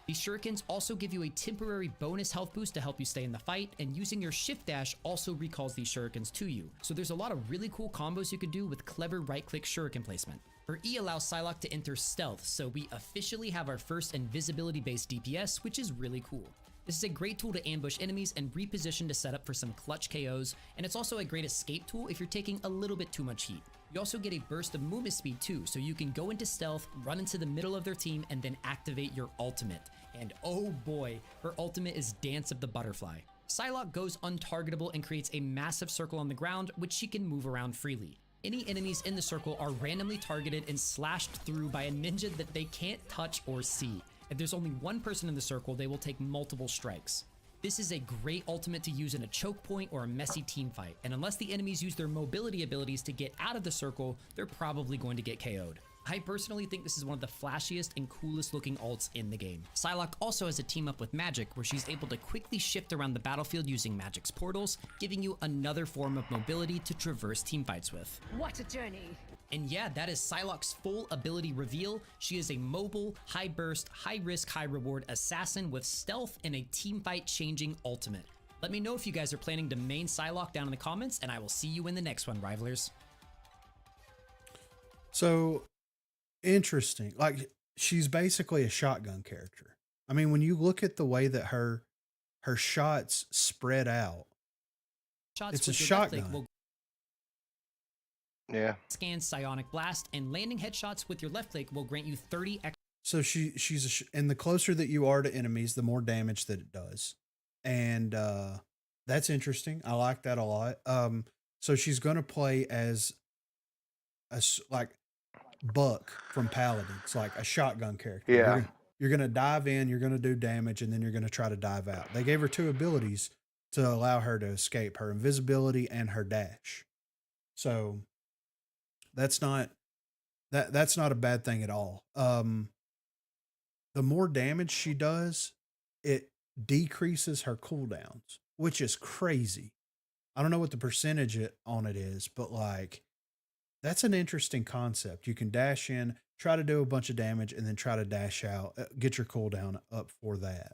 These shurikens also give you a temporary bonus health boost to help you stay in the fight, and using your shift dash also recalls these shurikens to you. So there's a lot of really cool combos you could do with clever right click shuriken placement. Her E allows Psylocke to enter stealth, so we officially have our first invisibility based DPS, which is really cool. This is a great tool to ambush enemies and reposition to set up for some clutch KOs, and it's also a great escape tool if you're taking a little bit too much heat. You also get a burst of movement speed too, so you can go into stealth, run into the middle of their team, and then activate your ultimate. And oh boy, her ultimate is Dance of the Butterfly. Psylocke goes untargetable and creates a massive circle on the ground, which she can move around freely. Any enemies in the circle are randomly targeted and slashed through by a ninja that they can't touch or see. If there's only one person in the circle, they will take multiple strikes. This is a great ultimate to use in a choke point or a messy team fight, and unless the enemies use their mobility abilities to get out of the circle, they're probably going to get KO'd. I personally think this is one of the flashiest and coolest looking ults in the game. Psylocke also has a team up with Magic where she's able to quickly shift around the battlefield using Magic's portals, giving you another form of mobility to traverse teamfights with. What a journey! And yeah, that is Psylocke's full ability reveal. She is a mobile, high burst, high risk, high reward assassin with stealth and a teamfight changing ultimate. Let me know if you guys are planning to main Psylocke down in the comments, and I will see you in the next one, Rivalers. So interesting. Like, she's basically a shotgun character. I mean, when you look at the way that her shots spread out, it's a shotgun. Yeah. Scan psionic blast, and landing headshots with your left click will grant you 30 extra. So and the closer that you are to enemies, the more damage that it does. And that's interesting. I like that a lot. So she's going to play as like Buck from Paladins, like a shotgun character. Yeah. You're going to dive in, you're going to do damage, and then you're going to try to dive out. They gave her 2 abilities to allow her to escape, her invisibility and her dash. So that's not a bad thing at all. The more damage she does, it decreases her cooldowns, which is crazy. I don't know what the percentage on it is, but like, that's an interesting concept. You can dash in, try to do a bunch of damage, and then try to dash out, get your cooldown up for that.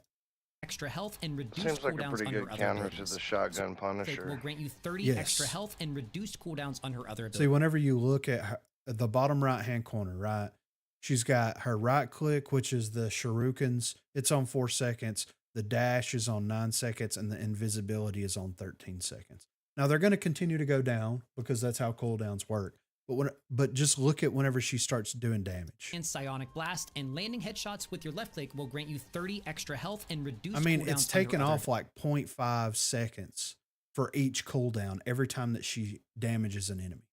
Extra health and reduced Seems like a cooldowns pretty on good her other counter abilities. to the shotgun Will Punisher. grant you 30 extra health and reduced cooldowns on her other abilities. See, whenever you look at the bottom right-hand corner, right, she's got her right click, which is the shurikens. It's on 4 seconds. The dash is on 9 seconds, and the invisibility is on 13 seconds. Now, they're going to continue to go down because that's how cooldowns work. But just look at whenever she starts doing damage. And psionic blast, and landing headshots with your left click will grant you 30 extra health and reduced. I mean, cooldowns it's on her taken other off like 0.5 seconds for each cooldown every time that she damages an enemy.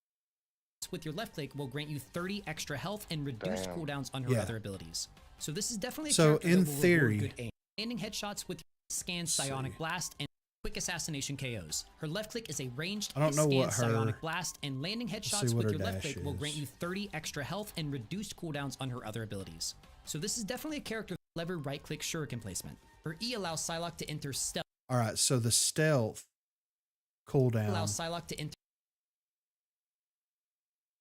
With your left click will grant you 30 extra health and reduced cooldowns on her other abilities. So this is definitely a so character in that will reward theory, good aim. landing headshots with scan Let's psionic see. blast and quick assassination KOs. Her left click is a ranged I don't know scan what her- psionic blast, and landing see headshots what with her your left dash click will grant is. you 30 extra health and reduced cooldowns on her other abilities. So this is definitely a character with lever right click shuriken placement. Her E allows Psylocke to enter stealth. All right, so the stealth cooldown Allows Psylocke to enter.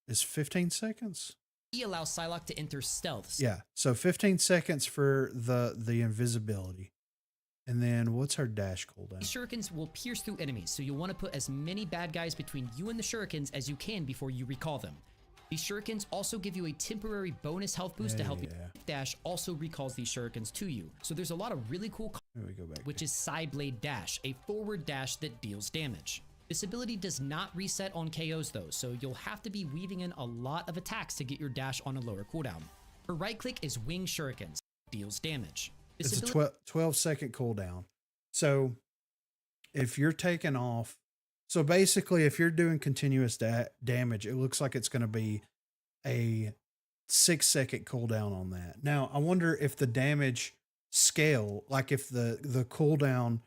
is 15 seconds. E allows Psylocke to enter stealth. Yeah, so 15 seconds for the invisibility. And then what's her dash cooldown? These shurikens will pierce through enemies, so you'll want to put as many bad guys between you and the shurikens as you can before you recall them. These shurikens also give you a temporary bonus health boost to help you. Dash also recalls these shurikens to you. So there's a lot of really cool, Here we go back. which is Psy Blade Dash, a forward dash that deals damage. This ability does not reset on KOs though, so you'll have to be weaving in a lot of attacks to get your dash on a lower cooldown. Her right click is Wing Shurikens, deals damage. This It's a ability 12-second cooldown. So if you're taking off, so basically if you're doing continuous damage, it looks like it's going to be a 6-second cooldown on that. Now, I wonder if the damage scale, like if the cooldown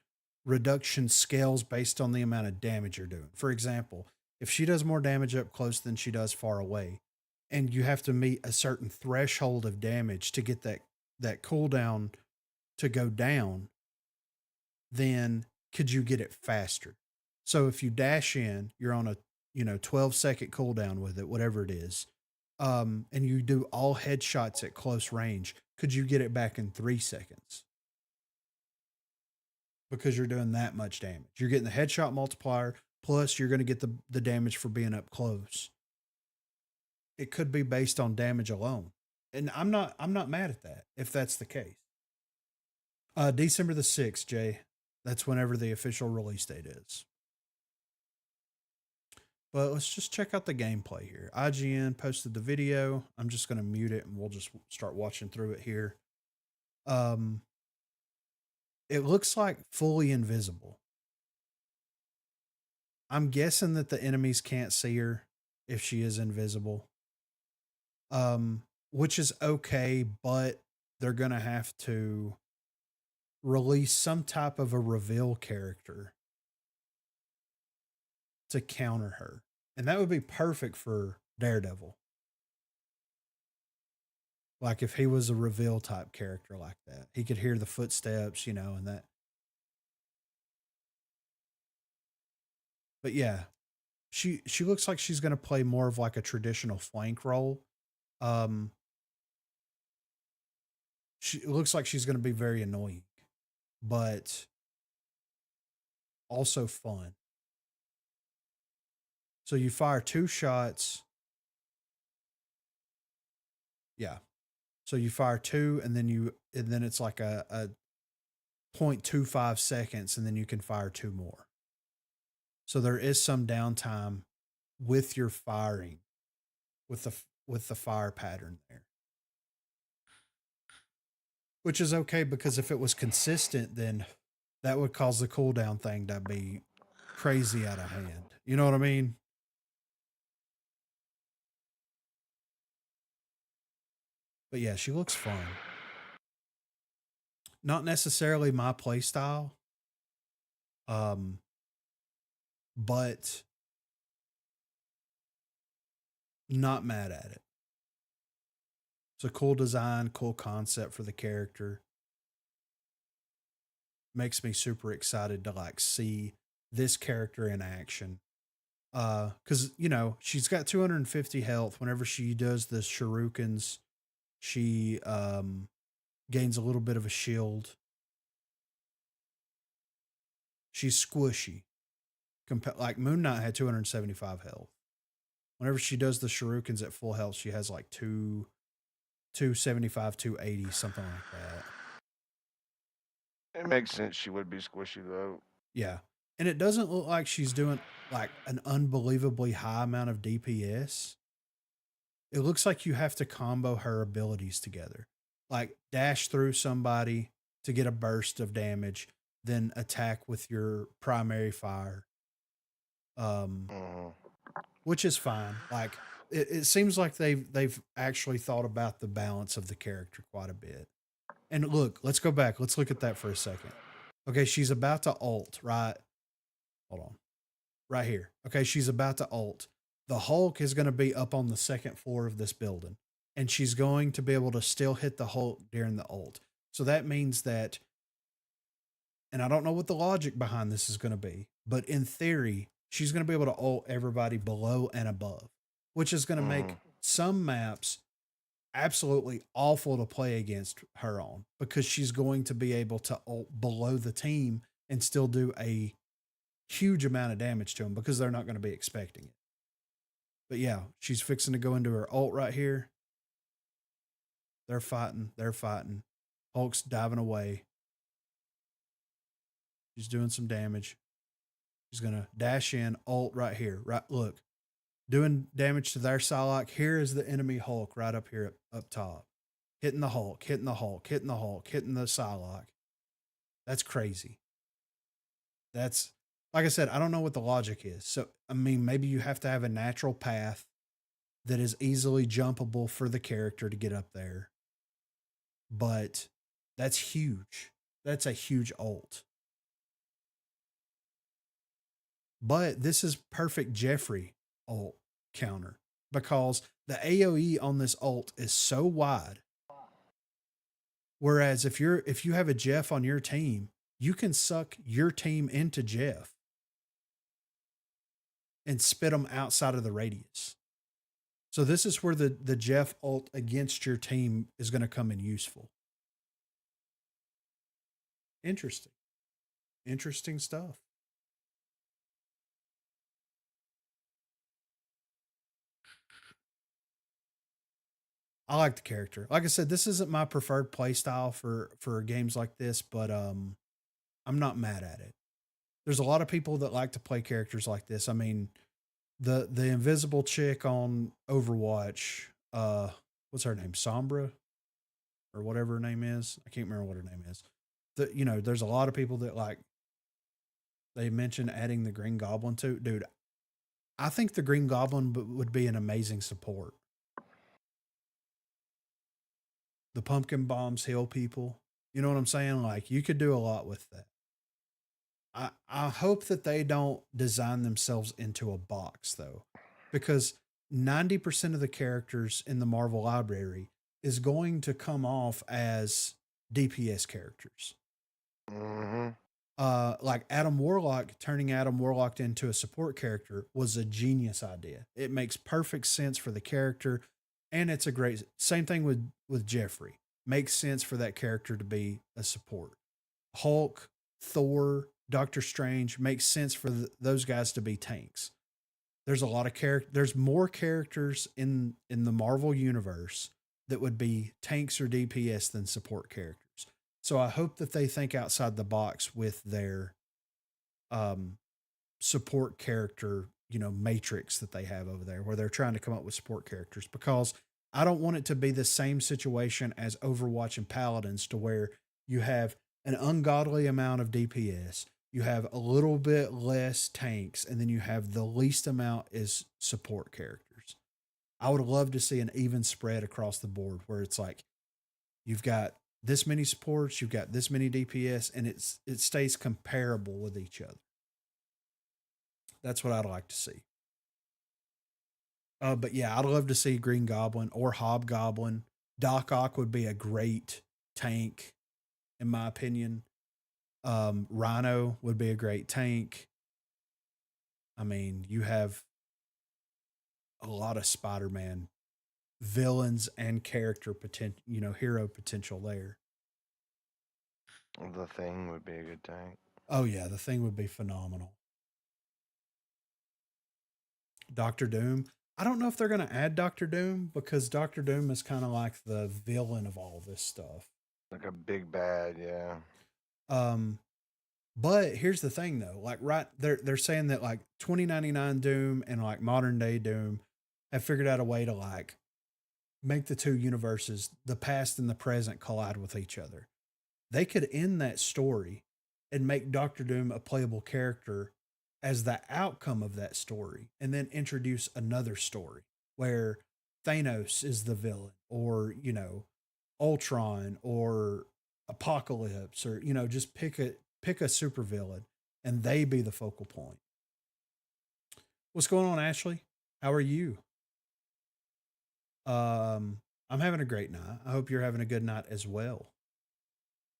reduction scales based on the amount of damage you're doing. For example, if she does more damage up close than she does far away, and you have to meet a certain threshold of damage to get that cooldown to go down, then could you get it faster? So if you dash in, you're on a 12-second cooldown with it, whatever it is, and you do all headshots at close range, could you get it back in 3 seconds? Because you're doing that much damage. You're getting the headshot multiplier, plus you're going to get the damage for being up close. It could be based on damage alone. And I'm not mad at that if that's the case. December the 6th, Jay. That's whenever the official release date is. But let's just check out the gameplay here. IGN posted the video. I'm just going to mute it and we'll just start watching through it here. It looks like fully invisible. I'm guessing that the enemies can't see her if she is invisible. Which is okay, but they're going to have to release some type of a reveal character to counter her. And that would be perfect for Daredevil. Like if he was a reveal type character like that. He could hear the footsteps, and that. But yeah, she looks like she's going to play more of like a traditional flank role. It looks like she's going to be very annoying, but also fun. So you fire 2 shots. Yeah. So you fire 2 and then it's like a 0.25 seconds and then you can fire 2 more. So there is some downtime with your firing with the fire pattern there. Which is okay, because if it was consistent, then that would cause the cooldown thing to be crazy out of hand. You know what I mean? But yeah, she looks fun. Not necessarily my play style. But not mad at it. It's a cool design, cool concept for the character. Makes me super excited to like see this character in action. Cause she's got 250 health. Whenever she does the shurikens, she gains a little bit of a shield. She's squishy. Like Moon Knight had 275 health. Whenever she does the shurikens at full health, she has like 275, 280, something like that. It makes sense she would be squishy though. Yeah. And it doesn't look like she's doing like an unbelievably high amount of DPS. It looks like you have to combo her abilities together. Like dash through somebody to get a burst of damage, then attack with your primary fire. Which is fine. Like it seems like they've actually thought about the balance of the character quite a bit. And look, let's go back. Let's look at that for a second. Okay, she's about to ult, right? Hold on. Right here. Okay, she's about to ult. The Hulk is going to be up on the second floor of this building, and she's going to be able to still hit the Hulk during the ult. So that means that, and I don't know what the logic behind this is going to be, but in theory, she's going to be able to ult everybody below and above, which is going to make some maps absolutely awful to play against her on, because she's going to be able to ult below the team and still do a huge amount of damage to them because they're not going to be expecting it. But yeah, she's fixing to go into her ult right here. They're fighting. They're fighting. Hulk's diving away. She's doing some damage. She's going to dash in, ult right here. Right, look. Doing damage to their Psylocke. Here is the enemy Hulk right up here up top. Hitting the Hulk, hitting the Hulk, hitting the Hulk, hitting the Psylocke. That's crazy. That's, like I said, I don't know what the logic is. So, I mean, maybe you have to have a natural path that is easily jumpable for the character to get up there. But that's huge. That's a huge ult. But this is perfect Jeffrey ult counter, because the AoE on this ult is so wide. Whereas if you have a Jeff on your team, you can suck your team into Jeff and spit them outside of the radius. So this is where the Jeff ult against your team is going to come in useful. Interesting. Interesting stuff. I like the character. Like I said, this isn't my preferred play style for games like this, but I'm not mad at it. There's a lot of people that like to play characters like this. I mean, the invisible chick on Overwatch, what's her name? Sombra or whatever her name is. I can't remember what her name is. There's a lot of people that like, they mentioned adding the Green Goblin too. Dude, I think the Green Goblin would be an amazing support. The pumpkin bombs heal people. You know what I'm saying? Like, you could do a lot with that. I hope that they don't design themselves into a box, though, because 90% of the characters in the Marvel library is going to come off as DPS characters. Mm-hmm. Like Adam Warlock, turning Adam Warlock into a support character was a genius idea. It makes perfect sense for the character, and it's a great, same thing with Jeffrey. Makes sense for that character to be a support. Hulk, Thor, Doctor Strange, makes sense for those guys to be tanks. There's a lot of there's more characters in the Marvel universe that would be tanks or DPS than support characters. So I hope that they think outside the box with their support character, matrix that they have over there, where they're trying to come up with support characters, because I don't want it to be the same situation as Overwatch and Paladins, to where you have an ungodly amount of DPS, you have a little bit less tanks, and then you have the least amount is support characters. I would love to see an even spread across the board, where it's like you've got this many supports, you've got this many DPS, and it stays comparable with each other. That's what I'd like to see. But yeah, I'd love to see Green Goblin or Hobgoblin. Doc Ock would be a great tank, in my opinion. Rhino would be a great tank. I mean, you have a lot of Spider-Man villains and character potential, hero potential there. The Thing would be a good tank. Oh yeah, the Thing would be phenomenal. Doctor Doom. I don't know if they're going to add Doctor Doom, because Doctor Doom is kind of like the villain of all this stuff. Like a big bad, yeah. But here's the thing though, like they're saying that like 2099 Doom and like modern day Doom have figured out a way to like make the two universes, the past and the present, collide with each other. They could end that story and make Doctor Doom a playable character as the outcome of that story, and then introduce another story where Thanos is the villain, or, Ultron, or Apocalypse, or you know, just pick a supervillain and they be the focal point. What's going on, Ashley? How are you? I'm having a great night. I hope you're having a good night as well.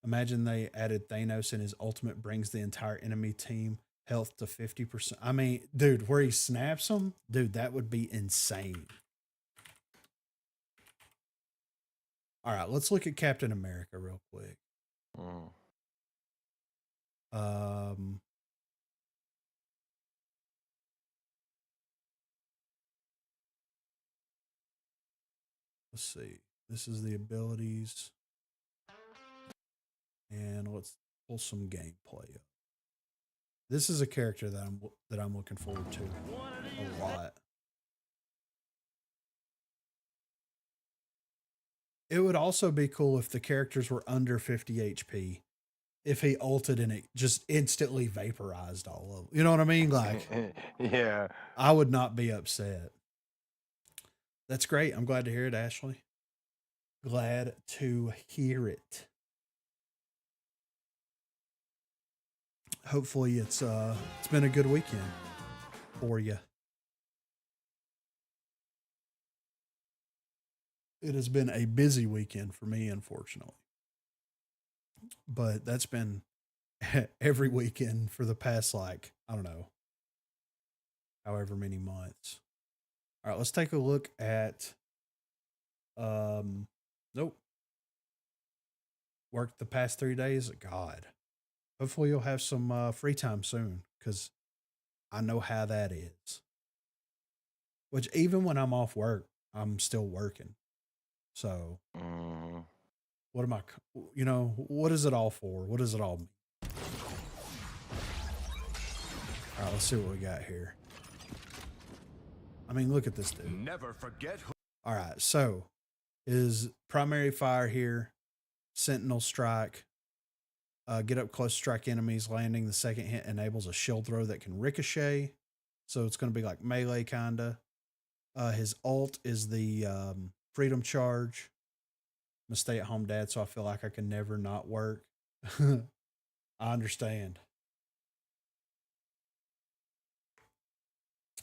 Imagine they added Thanos and his ultimate brings the entire enemy team health to 50%. I mean, dude, where he snaps them, dude, that would be insane. All right, let's look at Captain America real quick. Let's see. This is the abilities. And let's pull some gameplay up. This is a character that I'm looking forward to a lot. It would also be cool if the characters were under 50 HP. If he ulted and it just instantly vaporized all of them. You know what I mean? Like, Yeah. I would not be upset. That's great. I'm glad to hear it, Ashley. Glad to hear it. Hopefully it's been a good weekend for you. It has been a busy weekend for me, unfortunately. But that's been every weekend for the past, like, I don't know, however many months. All right, let's take a look at, nope. Worked the past 3 days. God. Hopefully you'll have some free time soon, because I know how that is. Which even when I'm off work, I'm still working. So, what am I, you know, what is it all for? What does it all mean? All right, let's see what we got here. I mean, look at this dude. Never forget who. All right, so his primary fire here, Sentinel Strike. Get up close, strike enemies. Landing the second hit enables a shield throw that can ricochet. So it's going to be like melee kinda. His ult is the Freedom Charge. I'm a stay-at-home dad, so I feel like I can never not work. I understand.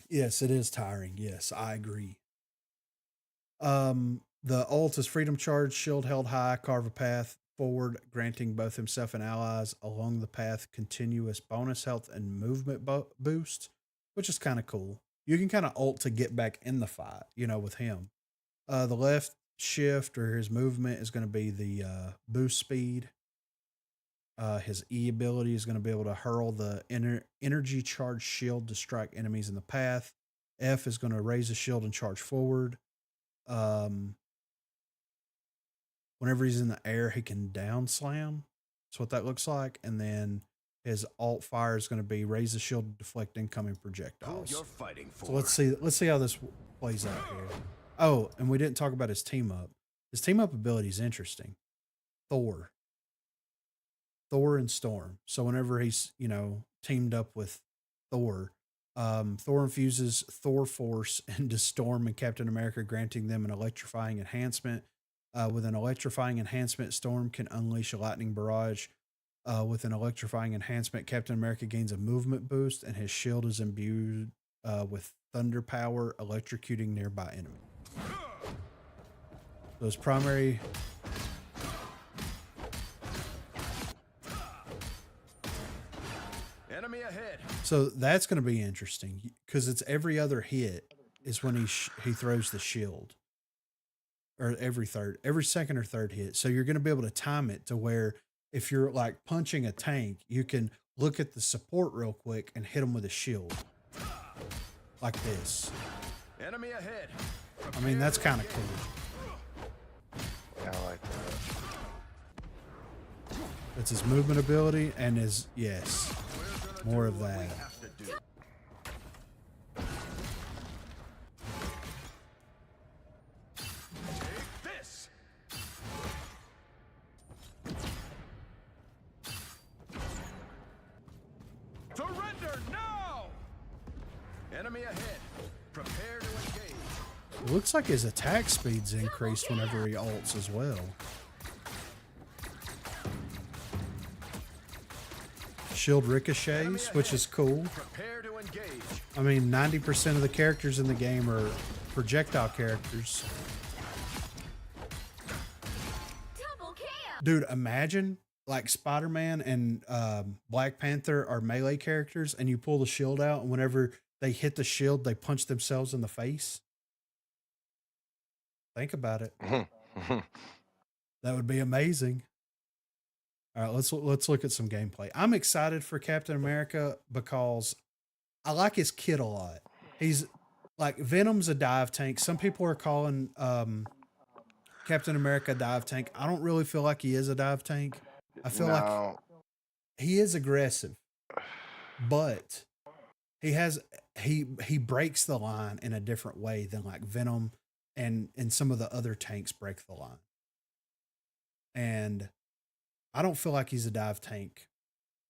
Yes, it is tiring. Yes, I agree. The ult is Freedom Charge, shield held high, carve a path forward, granting both himself and allies along the path continuous bonus health and movement boost, which is kind of cool. You can kind of ult to get back in the fight, you know, with him. The left shift or his movement is going to be the boost speed. His E ability is going to be able to hurl the energy charge shield to strike enemies in the path. F is going to raise the shield and charge forward. Whenever he's in the air, he can down slam. That's what that looks like. And then his alt fire is going to be raise the shield to deflect incoming projectiles. Who you're fighting for. So let's see how this plays out here. Oh, and we didn't talk about his team up. His team up ability is interesting. Thor and Storm. So whenever he's, you know, teamed up with Thor, Thor infuses Thor Force into Storm and Captain America, granting them an electrifying enhancement. With an electrifying enhancement, Storm can unleash a lightning barrage. With an electrifying enhancement, Captain America gains a movement boost, and his shield is imbued with thunder power, electrocuting nearby enemies. So his primary... Enemy ahead. So that's going to be interesting, because it's every other hit is when he throws the shield. Or every second or third hit. So you're going to be able to time it to where if you're like punching a tank, you can look at the support real quick and hit them with a shield. Like this. Enemy ahead. I mean, that's kind of cool. Yeah, I like that. That's his movement ability and his, yes, more of that. Surrender now! Enemy ahead. Prepare to engage. It looks like his attack speed's increased whenever he ults as well. shield ricochets, which is cool. Prepare to engage. I mean, 90% of the characters in the game are projectile characters. Double KO. Dude, imagine like Spider-Man and Black Panther are melee characters, and you pull the shield out, and whenever they hit the shield, they punch themselves in the face. Think about it. That would be amazing. All right, let's look at some gameplay. I'm excited for Captain America because I like his kit a lot. He's like Venom's a dive tank. Some people are calling Captain America a dive tank. I don't really feel like he is a dive tank. I feel like he is aggressive, but he breaks the line in a different way than like Venom and some of the other tanks break the line. And I don't feel like he's a dive tank,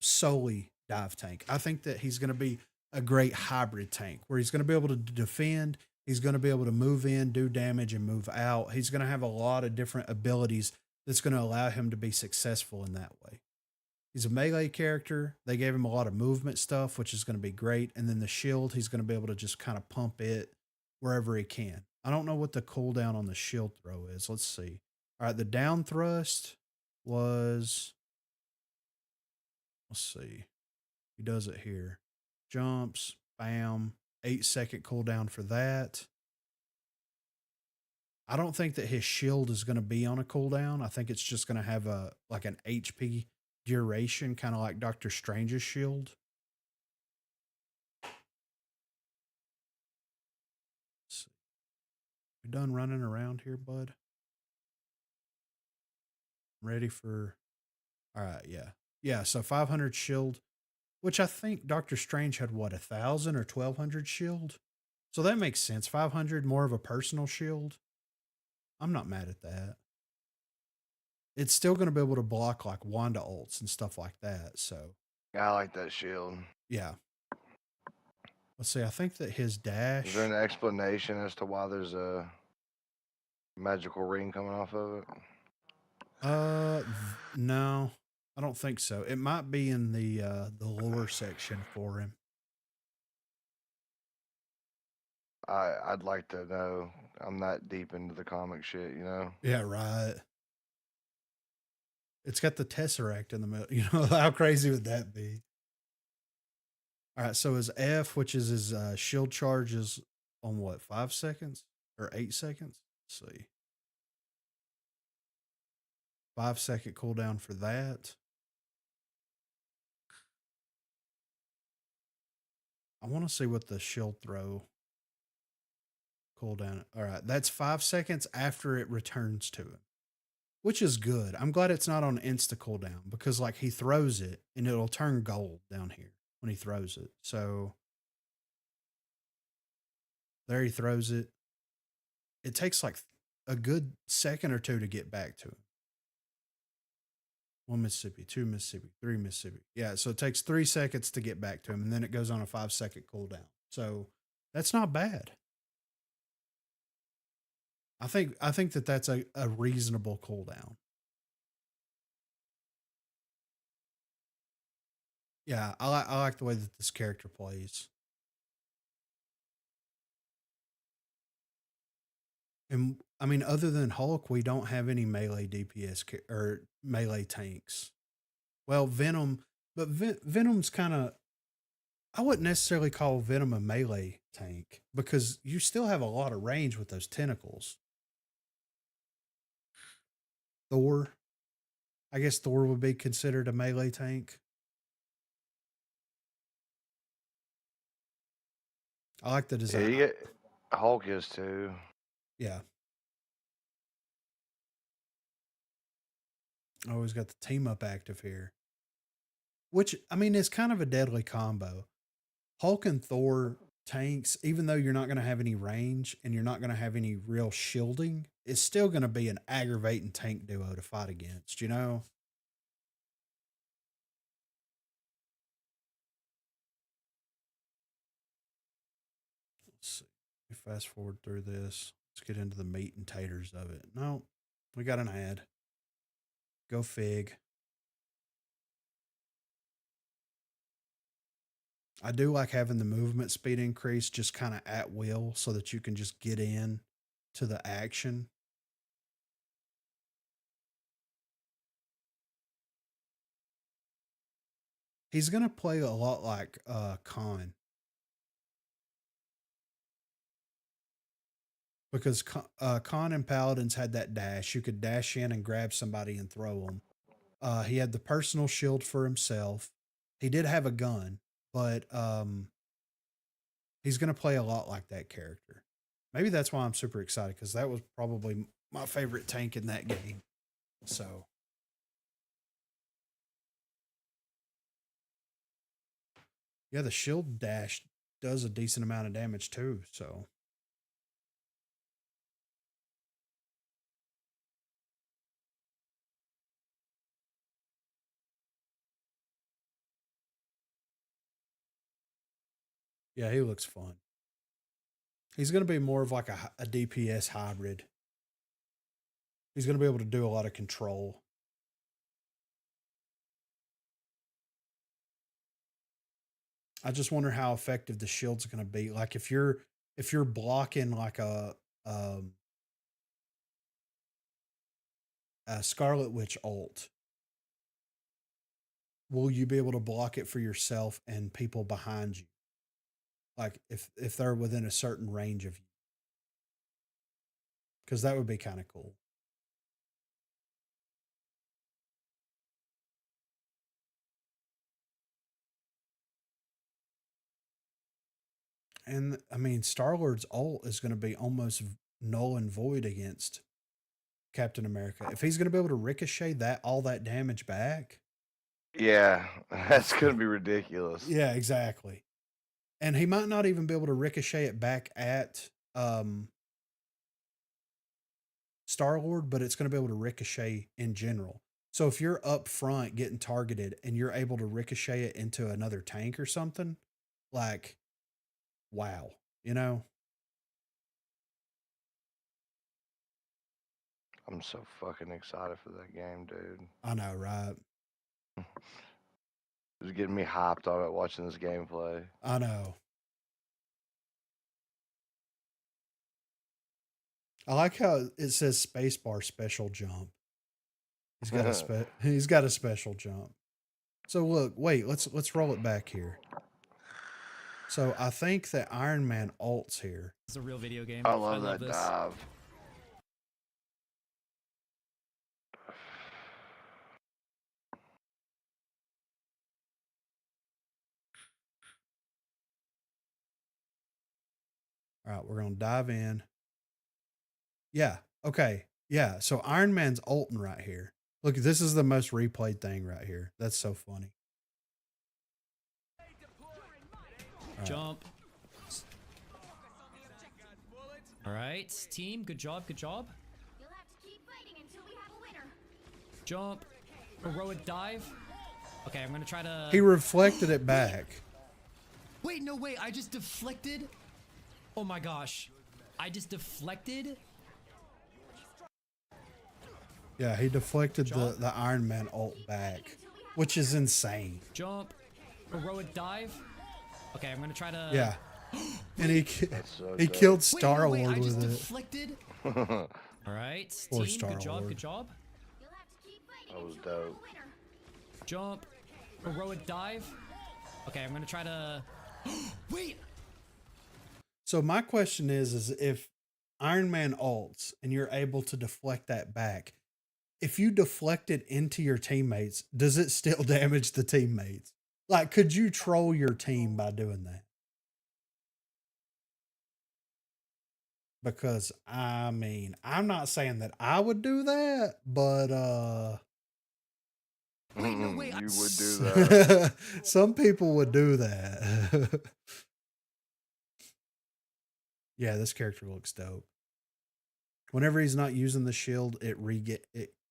solely dive tank. I think that he's going to be a great hybrid tank where he's going to be able to defend. He's going to be able to move in, do damage, and move out. He's going to have a lot of different abilities that's going to allow him to be successful in that way. He's a melee character. They gave him a lot of movement stuff, which is going to be great. And then the shield, he's going to be able to just kind of pump it wherever he can. I don't know what the cooldown on the shield throw is. Let's see. All right, the down thrust was, let's see. He does it here. Jumps, bam, 8-second cooldown for that. I don't think that his shield is going to be on a cooldown. I think it's just going to have a like an HP duration, kind of like Doctor Strange's shield. Let's see. We done running around here, bud? Ready for... All right, yeah. Yeah, so 500 shield, which I think Doctor Strange had, what, 1,000 or 1,200 shield? So that makes sense. 500, more of a personal shield. I'm not mad at that. It's still going to be able to block like Wanda ults and stuff like that. So I like that shield. yeah. Let's see. I think that his dash. Is there an explanation as to why there's a magical ring coming off of it? No, I don't think so. It might be in the lore section for him. I'd like to know. I'm not deep into the comic shit, you know? Yeah, right. It's got the Tesseract in the middle. You know, how crazy would that be? All right, so his F, which is his shield charge, is on what, 5 seconds or 8 seconds? Let's see. 5-second cooldown for that. I want to see what the shield throw cooldown. All right, that's 5 seconds after it returns to him, which is good. I'm glad it's not on insta cooldown because like he throws it and it'll turn gold down here when he throws it. So there he throws it. It takes like a good second or two to get back to him. 1 Mississippi, 2 Mississippi, 3 Mississippi. Yeah, so it takes 3 seconds to get back to him, and then it goes on a 5-second cooldown. So that's not bad. I think that that's a reasonable cooldown. Yeah, I like the way that this character plays. And I mean, other than Hulk, we don't have any melee DPS or melee tanks. Well, Venom, but Venom's kind of, I wouldn't necessarily call Venom a melee tank because you still have a lot of range with those tentacles. Thor, I guess Thor would be considered a melee tank. I like the design. Yeah, Hulk is too. Yeah. Always got the team up active here. Which, I mean, is kind of a deadly combo. Hulk and Thor tanks, even though you're not going to have any range and you're not going to have any real shielding, it's still going to be an aggravating tank duo to fight against, you know? Let's see. Let me fast forward through this. Let's get into the meat and taters of it. No, we got an ad. Go fig. I do like having the movement speed increase just kind of at will so that you can just get in to the action. He's going to play a lot like Khan. Because Khan and Paladins had that dash. You could dash in and grab somebody and throw them. He had the personal shield for himself. He did have a gun, but he's going to play a lot like that character. Maybe that's why I'm super excited, because that was probably my favorite tank in that game. So, yeah, the shield dash does a decent amount of damage too. So, yeah, he looks fun. He's going to be more of like a DPS hybrid. He's going to be able to do a lot of control. I just wonder how effective the shield's going to be. Like if you're blocking like a Scarlet Witch ult, will you be able to block it for yourself and people behind you? Like if they're within a certain range of you, because that would be kind of cool. And I mean, Star-Lord's ult is going to be almost null and void against Captain America. If he's going to be able to ricochet all that damage back. Yeah, that's going to be ridiculous. Yeah, exactly. And he might not even be able to ricochet it back at Star-Lord, but it's going to be able to ricochet in general. So if you're up front getting targeted and you're able to ricochet it into another tank or something, like, wow, you know? I'm so fucking excited for that game, dude. I know, right? It's getting me hyped on it watching this gameplay. I know. I like how it says spacebar special jump. He's got a special jump. So look, wait, let's roll it back here. So I think that Iron Man ults here. It's a real video game. I love that this. dive. All right, we're gonna dive in. Yeah. Okay. Yeah. So Iron Man's ulting right here. Look, this is the most replayed thing right here. That's so funny. Right. Jump. All right, team. Good job. Good job. You'll have to keep fighting until we have a winner. Jump. Heroic dive. Okay, I'm gonna try to. He reflected it back. Wait, no, wait. I just deflected. Oh my gosh. I just deflected. Yeah, he deflected the Iron Man ult back, which is insane. Jump. Heroic dive. Okay, I'm gonna try to. Yeah. And he so killed Wait, Star-Lord no, wait, I just with it. deflected. All right, Poor team. Good job. Star-Lord. Good job. You'll have to keep fighting That was until we have a dope. winner. Jump. Heroic dive. Okay, I'm gonna try to. Wait. So my question is if Iron Man ults and you're able to deflect that back, if you deflect it into your teammates, does it still damage the teammates? Like, could you troll your team by doing that? Because I mean, I'm not saying that I would do that, but Wait, no, wait. You would do that. some people would do that. Yeah, this character looks dope. Whenever he's not using the shield, it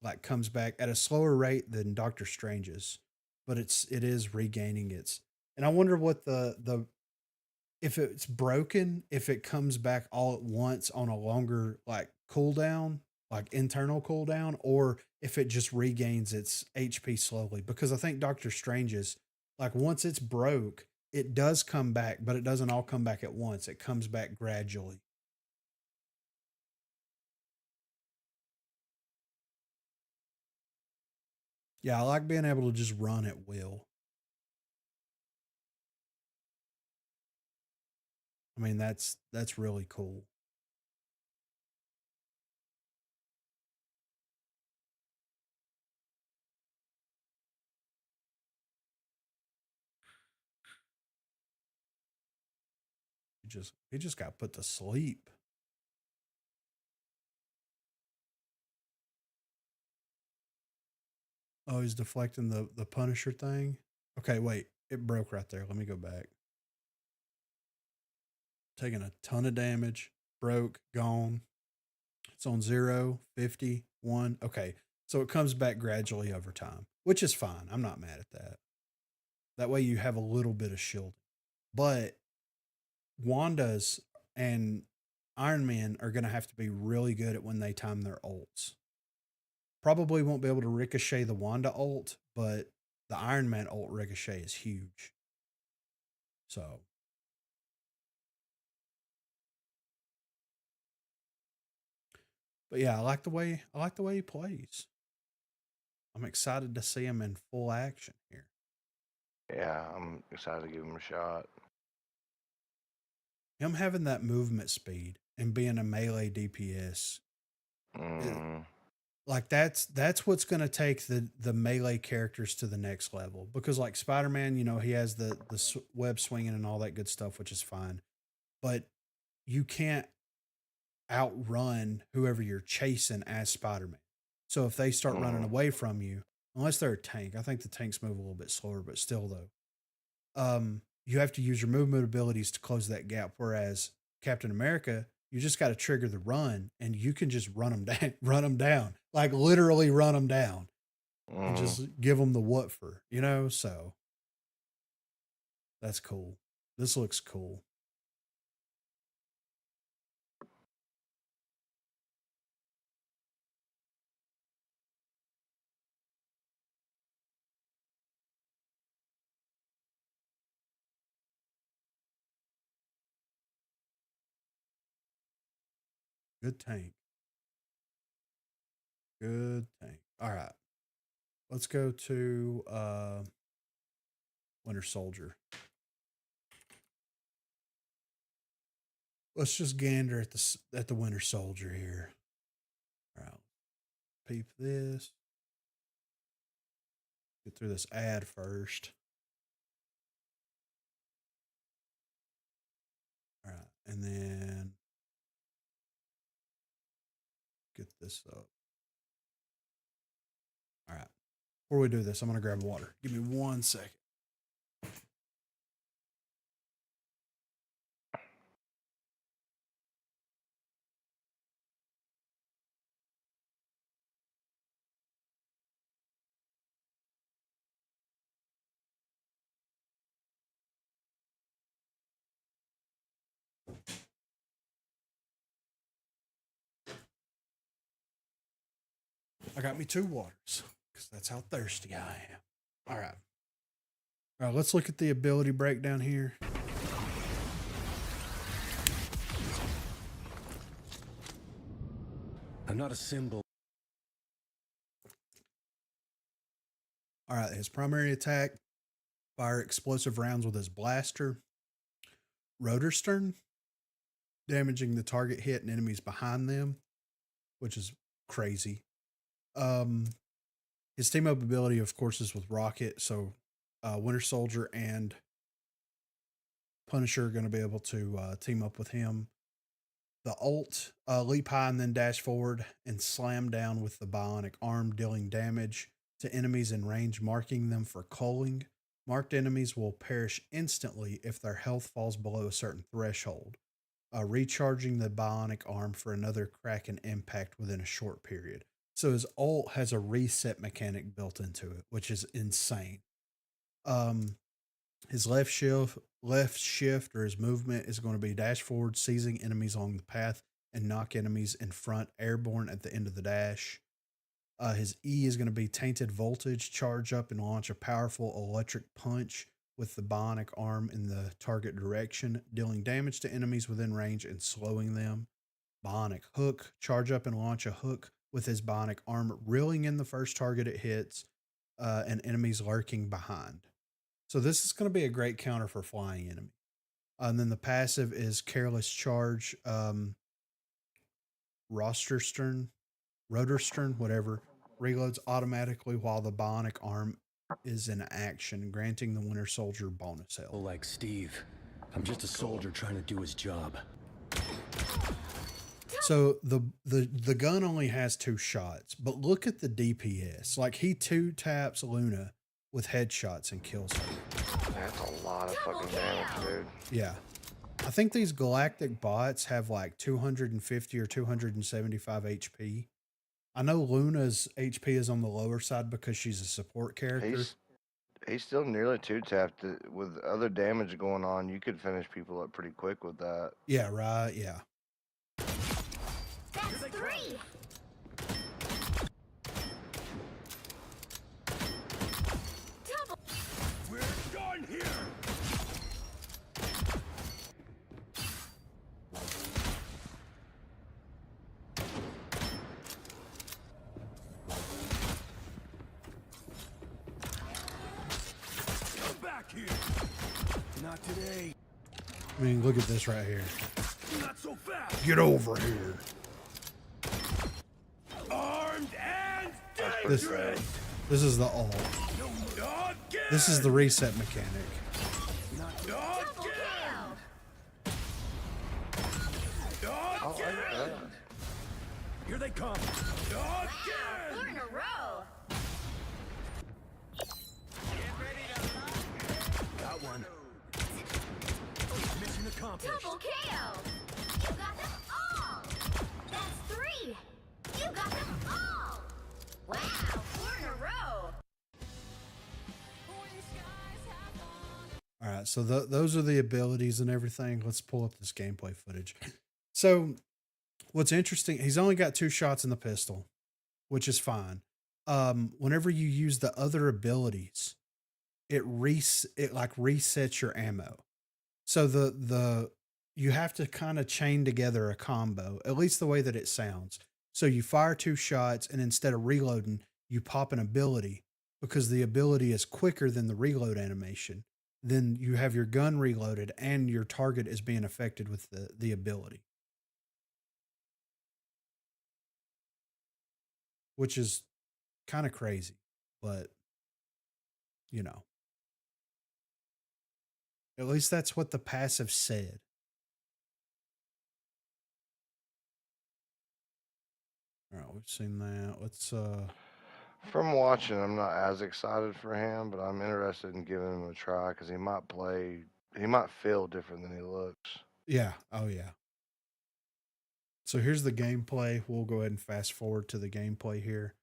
like comes back at a slower rate than Doctor Strange's, but it is regaining its. And I wonder what the if it's broken, if it comes back all at once on a longer like cooldown, like internal cooldown, or if it just regains its HP slowly. Because I think Doctor Strange's, like once it's broke, it does come back, but it doesn't all come back at once. It comes back gradually. Yeah, I like being able to just run at will. I mean, that's really cool. He just got put to sleep. Oh, he's deflecting the Punisher thing. Okay, wait. It broke right there. Let me go back. Taking a ton of damage. Broke. Gone. It's on 0, 50, 1. Okay. So it comes back gradually over time, which is fine. I'm not mad at that. That way you have a little bit of shield. But Wanda's and Iron Man are going to have to be really good at when they time their ults. Probably won't be able to ricochet the Wanda ult, but the Iron Man ult ricochet is huge. So, but yeah, I like the way he plays. I'm excited to see him in full action here. Yeah, I'm excited to give him a shot. Him having that movement speed and being a melee DPS, like that's what's going to take the melee characters to the next level. Because like Spider-Man, you know, he has the web swinging and all that good stuff, which is fine, but you can't outrun whoever you're chasing as Spider-Man. So if they start running away from you, unless they're a tank, I think the tanks move a little bit slower, but still though, you have to use your movement abilities to close that gap. Whereas Captain America, you just got to trigger the run and you can just run them down, like literally run them down and just give them the what for, you know? So that's cool. This looks cool. Good tank. Good tank. All right. Let's go to Winter Soldier. Let's just gander at the Winter Soldier here. All right. Peep this. Get through this ad first. All right. And then get this up. All right. Before we do this, I'm going to grab water. Give me 1 second. I got me 2 waters because that's how thirsty I am. All right. All right, let's look at the ability breakdown here. I'm not a symbol. All right, his primary attack, fire explosive rounds with his blaster. Rotor stern, damaging the target hit and enemies behind them, which is crazy. His team up ability, of course, is with Rocket, so Winter Soldier and Punisher are going to be able to team up with him. The ult, leap high and then dash forward and slam down with the bionic arm, dealing damage to enemies in range, marking them for culling. Marked enemies will perish instantly if their health falls below a certain threshold, recharging the bionic arm for another Kraken impact within a short period. So his ult has a reset mechanic built into it, which is insane. His left shift or his movement is going to be dash forward, seizing enemies along the path and knock enemies in front airborne at the end of the dash. His E is going to be tainted voltage, charge up and launch a powerful electric punch with the bionic arm in the target direction, dealing damage to enemies within range and slowing them. Bionic hook, charge up and launch a hook with his bionic arm, reeling in the first target it hits, and enemies lurking behind. So this is going to be a great counter for flying enemy. And then the passive is careless charge, rotor stern, whatever, reloads automatically while the bionic arm is in action, granting the Winter Soldier bonus health. Like Steve, I'm just a soldier trying to do his job. So the gun only has 2 shots, but look at the DPS. Like he 2-taps Luna with headshots and kills her. That's a lot of fucking damage, dude. Yeah. I think these galactic bots have like 250 or 275 HP. I know Luna's HP is on the lower side because she's a support character. He's still nearly 2-tapped. With other damage going on, you could finish people up pretty quick with that. Yeah, right, yeah. That's 3. Double. We're done here. Come back here. Not today. I mean, look at this right here. Not so fast. Get over here. Armed and This dangerous. is the ult. No, not again. This is the reset mechanic. Not Double again. kill. Not again. Here they come. Not Wow, 4 again. in a row. Got one. Mission accomplished. Double KO. You got them all. That's 3. You got them all. Wow, 4 in a row. All right, so those are the abilities and everything. Let's pull up this gameplay footage. So what's interesting, he's only got 2 shots in the pistol, which is fine. Whenever you use the other abilities, it like resets your ammo. So you have to kind of chain together a combo, at least the way that it sounds. So you fire 2 shots, and instead of reloading, you pop an ability because the ability is quicker than the reload animation. Then you have your gun reloaded and your target is being affected with the ability. Which is kind of crazy, but you know. At least that's what the passive said. All right, we've seen that. Let's From watching, I'm not as excited for him, but I'm interested in giving him a try because he might feel different than he looks. yeah, oh yeah. So here's the gameplay. We'll go ahead and fast forward to the gameplay here.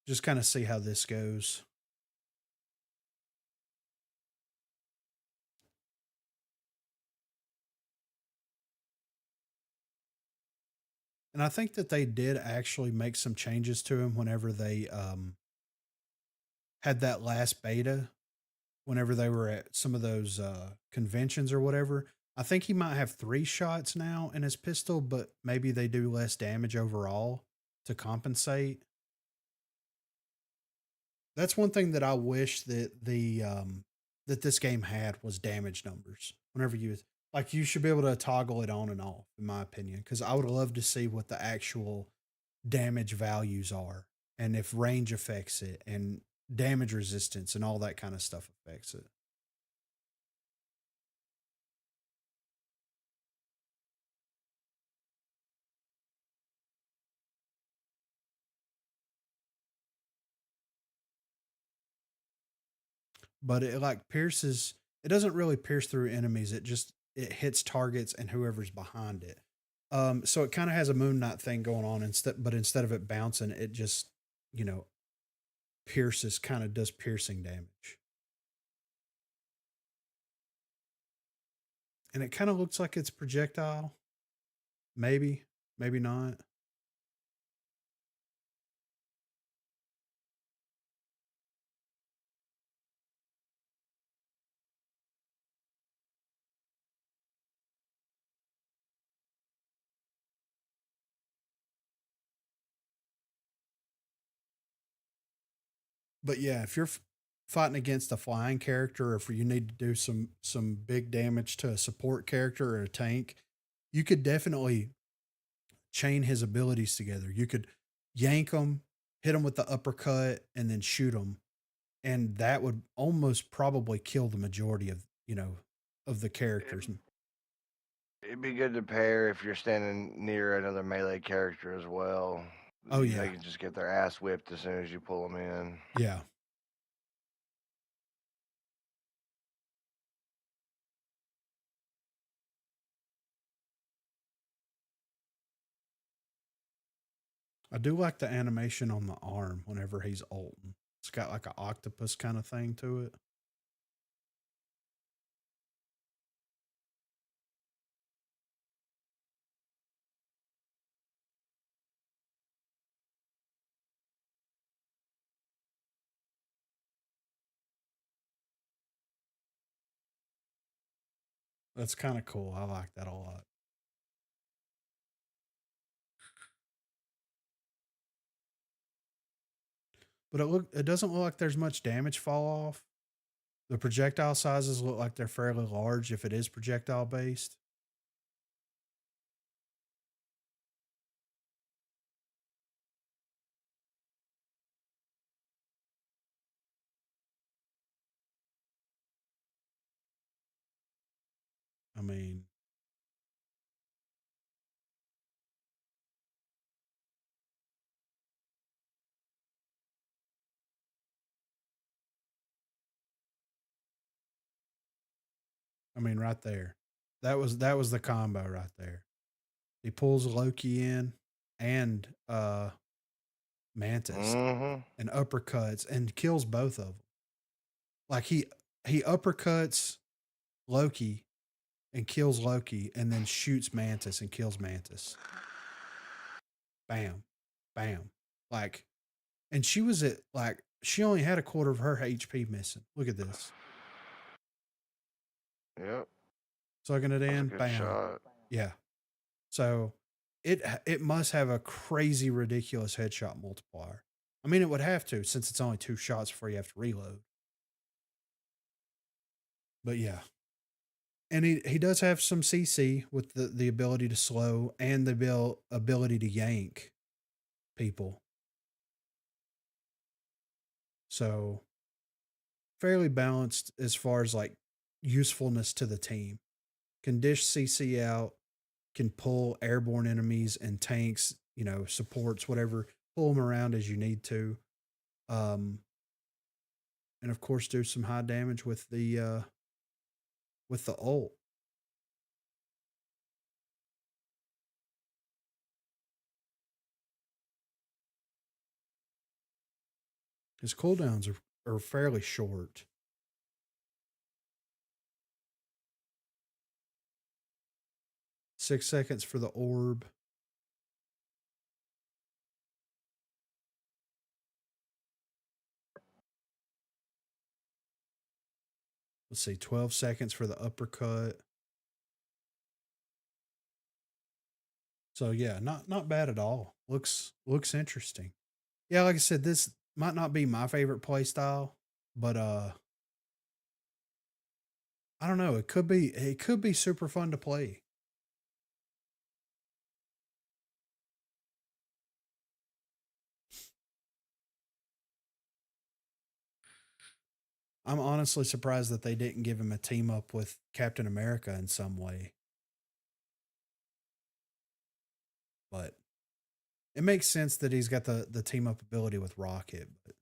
Just kind of see how this goes. And I think that they did actually make some changes to him whenever they had that last beta, whenever they were at some of those conventions or whatever. I think he might have 3 shots now in his pistol, but maybe they do less damage overall to compensate. That's one thing that I wish that that this game had was damage numbers. Whenever you should be able to toggle it on and off, in my opinion, because I would love to see what the actual damage values are and if range affects it and damage resistance and all that kind of stuff affects it. But it like pierces, it doesn't really pierce through enemies. It hits targets and whoever's behind it. So it kind of has a Moon Knight thing going on but instead of it bouncing, it just, pierces, kind of does piercing damage. And it kind of looks like it's projectile. Maybe, maybe not. But yeah, if you're fighting against a flying character, or if you need to do some big damage to a support character or a tank, you could definitely chain his abilities together. You could yank him, hit him with the uppercut, and then shoot him, and that would almost probably kill the majority of of the characters. It'd be good to pair if you're standing near another melee character as well. Oh yeah, They can just get their ass whipped as soon as you pull them in. yeah. I do like the animation on the arm whenever he's ulting. It's got like an octopus kind of thing to it. That's kind of cool. I like that a lot. But it doesn't look like there's much damage fall off. The projectile sizes look like they're fairly large if it is projectile based. I mean, right there. That was the combo right there. He pulls Loki in and Mantis Mm-hmm. and uppercuts and kills both of them. Like he uppercuts Loki and kills Loki and then shoots Mantis and kills Mantis. Bam. Bam. Like, and she was at like she only had a quarter of her HP missing. Look at this. Yep. Sucking it That's a in, good bam. shot. Yeah. So it must have a crazy ridiculous headshot multiplier. I mean, it would have to since it's only 2 shots before you have to reload. But yeah. And he does have some CC with the ability to slow and the ability to yank people. So fairly balanced as far as like usefulness to the team. Can dish CC out, can pull airborne enemies and tanks, supports, whatever, pull them around as you need to. And of course do some high damage with the ult. His cooldowns are fairly short. Six seconds for the orb. Let's see, 12 seconds for the uppercut. So yeah, not bad at all. Looks interesting. Yeah, like I said, this might not be my favorite play style, but I don't know. It could be super fun to play. I'm honestly surprised that they didn't give him a team up with Captain America in some way. But it makes sense that he's got the team up ability with Rocket, but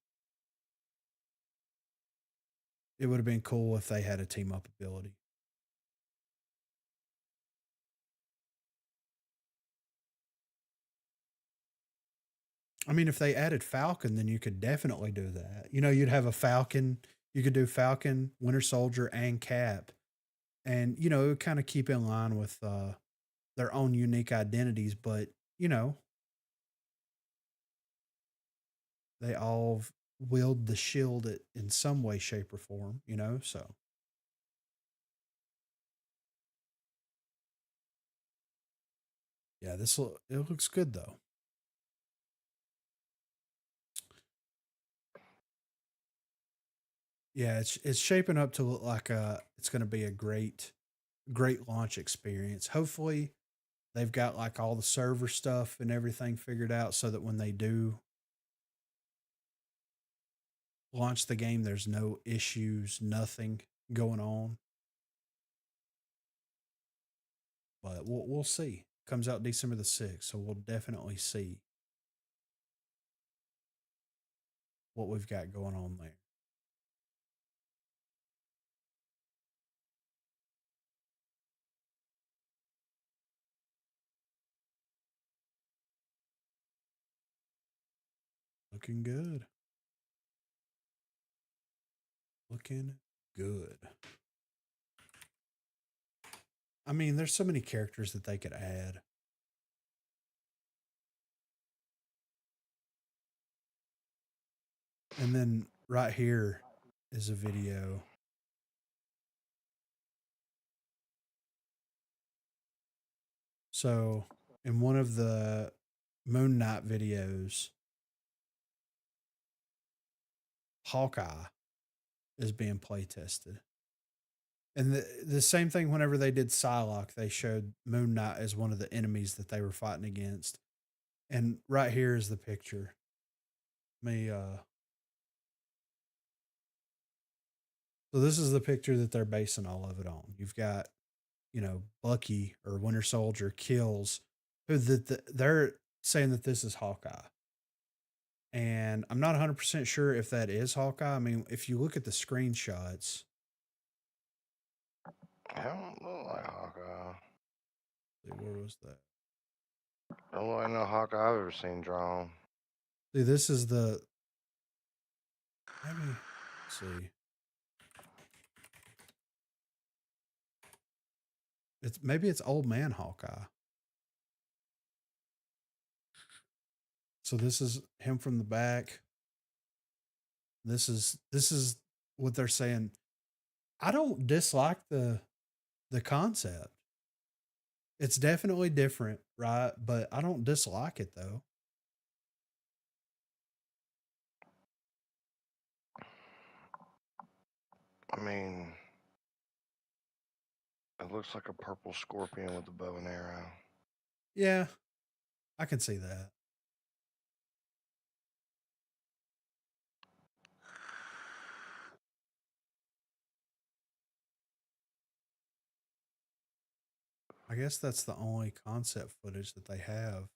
it would have been cool if they had a team up ability. I mean, if they added Falcon, then you could definitely do that. You'd have a Falcon. You could do Falcon, Winter Soldier, and Cap. And, it would kind of keep in line with their own unique identities. But, they all wield the shield in some way, shape, or form, so. Yeah, it looks good though. Yeah, it's shaping up to look like it's going to be a great launch experience. Hopefully, they've got like all the server stuff and everything figured out so that when they do launch the game, there's no issues, nothing going on. But we'll see. Comes out December the 6th, so we'll definitely see what we've got going on there. Looking good. Looking good. I mean, there's so many characters that they could add. And then right here is a video. So in one of the Moon Knight videos, Hawkeye is being play tested. And the same thing whenever they did Psylocke, they showed Moon Knight as one of the enemies that they were fighting against. And right here is the picture. So this is the picture that they're basing all of it on. You've got, Bucky or Winter Soldier kills who they're saying that this is Hawkeye. And I'm not 100% sure if that is Hawkeye. I mean, if you look at the screenshots, I don't look like Hawkeye. where was that? I don't look like no Hawkeye I've ever seen drawn. See, this is the. Maybe. Let's see. Maybe it's old man Hawkeye. So this is him from the back. This is what they're saying. I don't dislike the concept. It's definitely different, right? But I don't dislike it though. I mean, it looks like a purple scorpion with a bow and arrow. Yeah, I can see that. I guess that's the only concept footage that they have.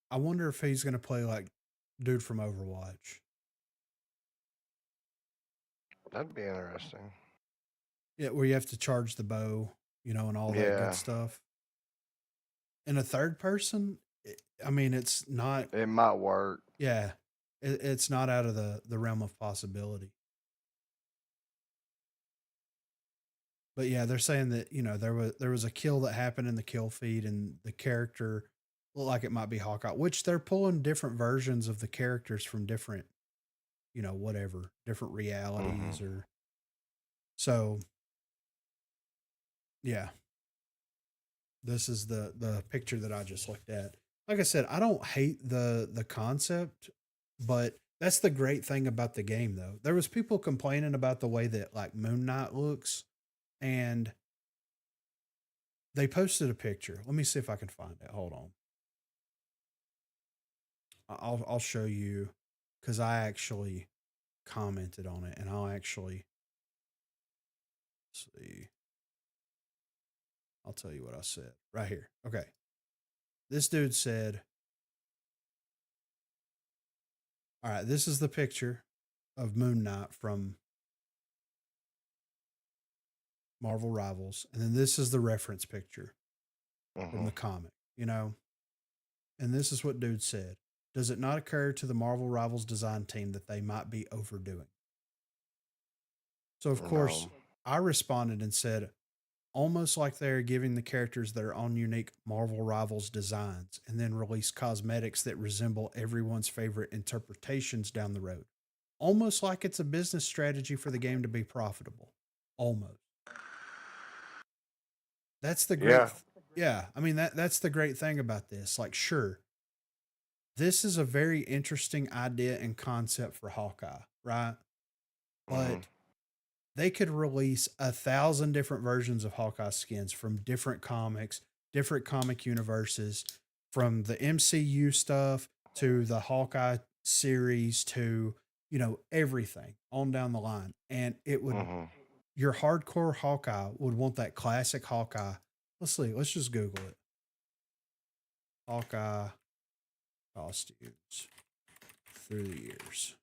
I wonder if he's going to play like dude from Overwatch. That'd be interesting. Yeah, where you have to charge the bow, and all that good stuff. In a third person, I mean, it's not. It might work. Yeah, it's not out of the realm of possibility. But yeah, they're saying that there was a kill that happened in the kill feed, and the character looked like it might be Hawkeye, which they're pulling different versions of the characters from different, whatever, different realities or so. Yeah, this is the picture that I just looked at. Like I said, I don't hate the concept, but that's the great thing about the game, though. There was people complaining about the way that like Moon Knight looks, and they posted a picture. Let me see if I can find it. Hold on. I'll show you because I actually commented on it, and I'll actually see. I'll tell you what I said right here. Okay. This dude said, all right, this is the picture of Moon Knight from Marvel Rivals. And then this is the reference picture from the comic, And this is what dude said. Does it not occur to the Marvel Rivals design team that they might be overdoing? So, of course, I responded and said, almost like they're giving the characters their own unique Marvel Rivals designs and then release cosmetics that resemble everyone's favorite interpretations down the road. Almost like it's a business strategy for the game to be profitable. Almost. That's the great. Yeah. I mean, that's the great thing about this. Like, sure, this is a very interesting idea and concept for Hawkeye, right? But they could release 1,000 different versions of Hawkeye skins from different comics, different comic universes, from the MCU stuff to the Hawkeye series to, everything on down the line. And it would, your hardcore Hawkeye would want that classic Hawkeye. Let's see. Let's just Google it. Hawkeye costumes through the years.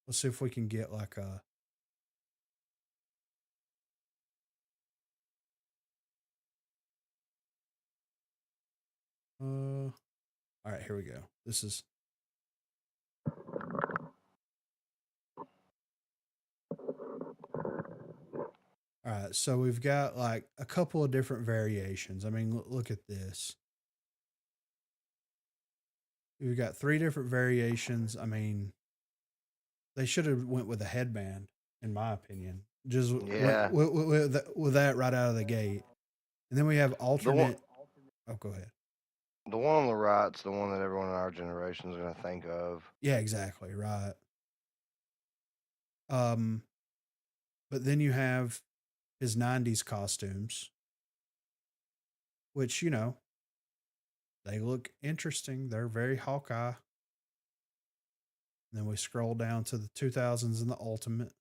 Let's see if we can get like a. All right, here we go. This is. All right, so we've got like a couple of different variations. I mean, look at this. We've got 3 different variations. I mean, they should have went with a headband, in my opinion. Just with that right out of the gate. And then we have alternate. Oh, go ahead. The one on the right's the one that everyone in our generation is going to think of. Yeah, exactly. Right. But then you have his 90s costumes, which, they look interesting. They're very Hawkeye. And then we scroll down to the 2000s and the Ultimate.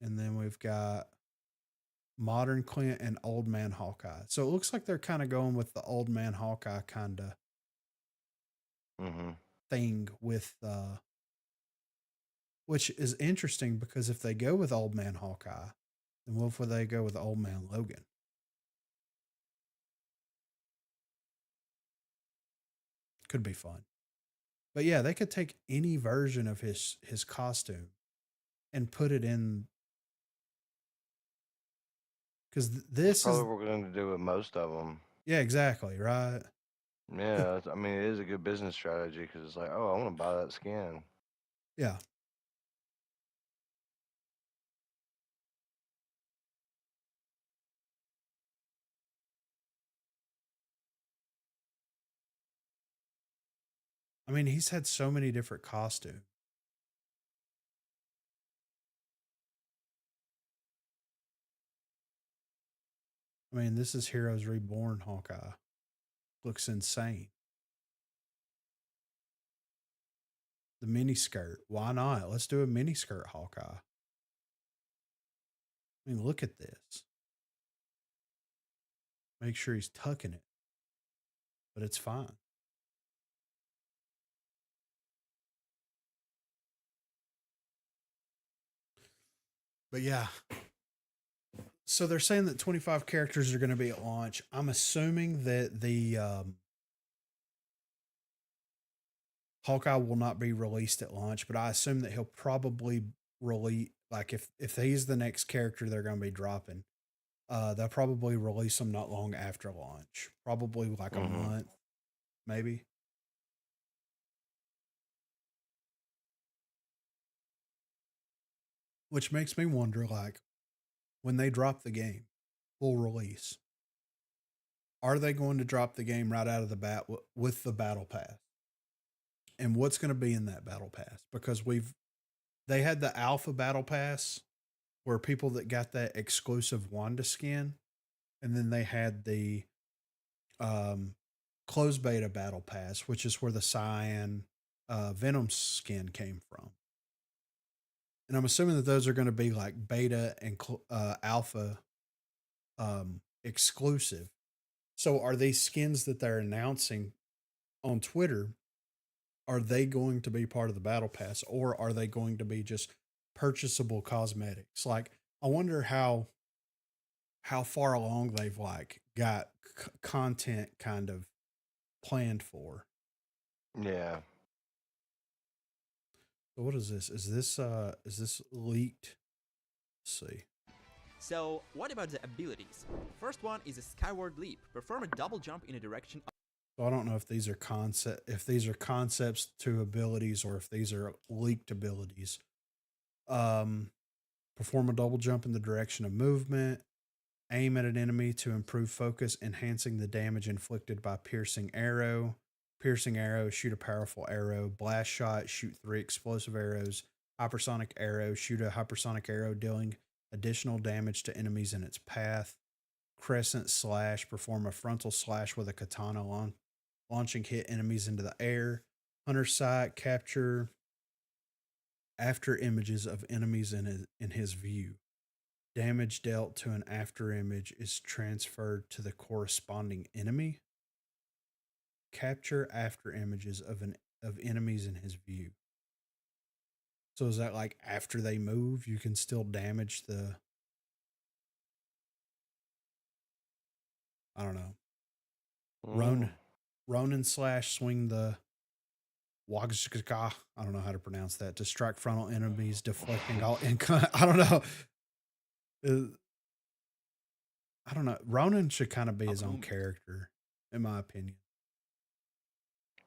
And then we've got Modern Clint and Old Man Hawkeye. So it looks like they're kind of going with the Old Man Hawkeye kind of thing with, which is interesting because if they go with Old Man Hawkeye, then what if they go with Old Man Logan? Could be fun. But yeah, they could take any version of his costume and put it in. Because this probably what we're going to do with most of them. Yeah, exactly. Right. Yeah. I mean, it is a good business strategy because it's like, oh, I want to buy that skin. Yeah. I mean, he's had so many different costumes. I mean, this is Heroes Reborn Hawkeye. Looks insane. The mini skirt. Why not? Let's do a mini skirt Hawkeye. I mean, look at this. Make sure he's tucking it. But it's fine. But yeah. So they're saying that 25 characters are going to be at launch. I'm assuming that the Hawkeye will not be released at launch, but I assume that he'll probably release, like if he's the next character they're going to be dropping, they'll probably release them not long after launch. Probably like a month, maybe. Which makes me wonder, like, when they drop the game, full release, are they going to drop the game right out of the bat with the battle pass? And what's going to be in that battle pass? Because they had the alpha battle pass where people that got that exclusive Wanda skin, and then they had the closed beta battle pass, which is where the cyan Venom skin came from. And I'm assuming that those are going to be like beta and alpha exclusive. So are these skins that they're announcing on Twitter, are they going to be part of the battle pass, or are they going to be just purchasable cosmetics? Like, I wonder how far along they've like got content kind of planned for. Yeah. So what is this? Is this leaked? Let's see. So, what about the abilities? First one is a skyward leap. Perform a double jump in a direction. So I don't know if these are concepts to abilities or if these are leaked abilities. Perform a double jump in the direction of movement. Aim at an enemy to improve focus, enhancing the damage inflicted by piercing arrow. Piercing arrow, shoot a powerful arrow. Blast shot, shoot 3 explosive arrows. Hypersonic arrow, shoot a hypersonic arrow, dealing additional damage to enemies in its path. Crescent slash, perform a frontal slash with a katana, launching hit enemies into the air. Hunter sight, capture after images of enemies in his view. Damage dealt to an after image is transferred to the corresponding enemy. Capture after images of enemies in his view. So is that like after they move, you can still damage the... I don't know. Ronin slash, swing the Wagzka. I don't know how to pronounce that. To strike frontal enemies, deflecting all income. I don't know. I don't know. Ronin should kind of be his own character, in my opinion.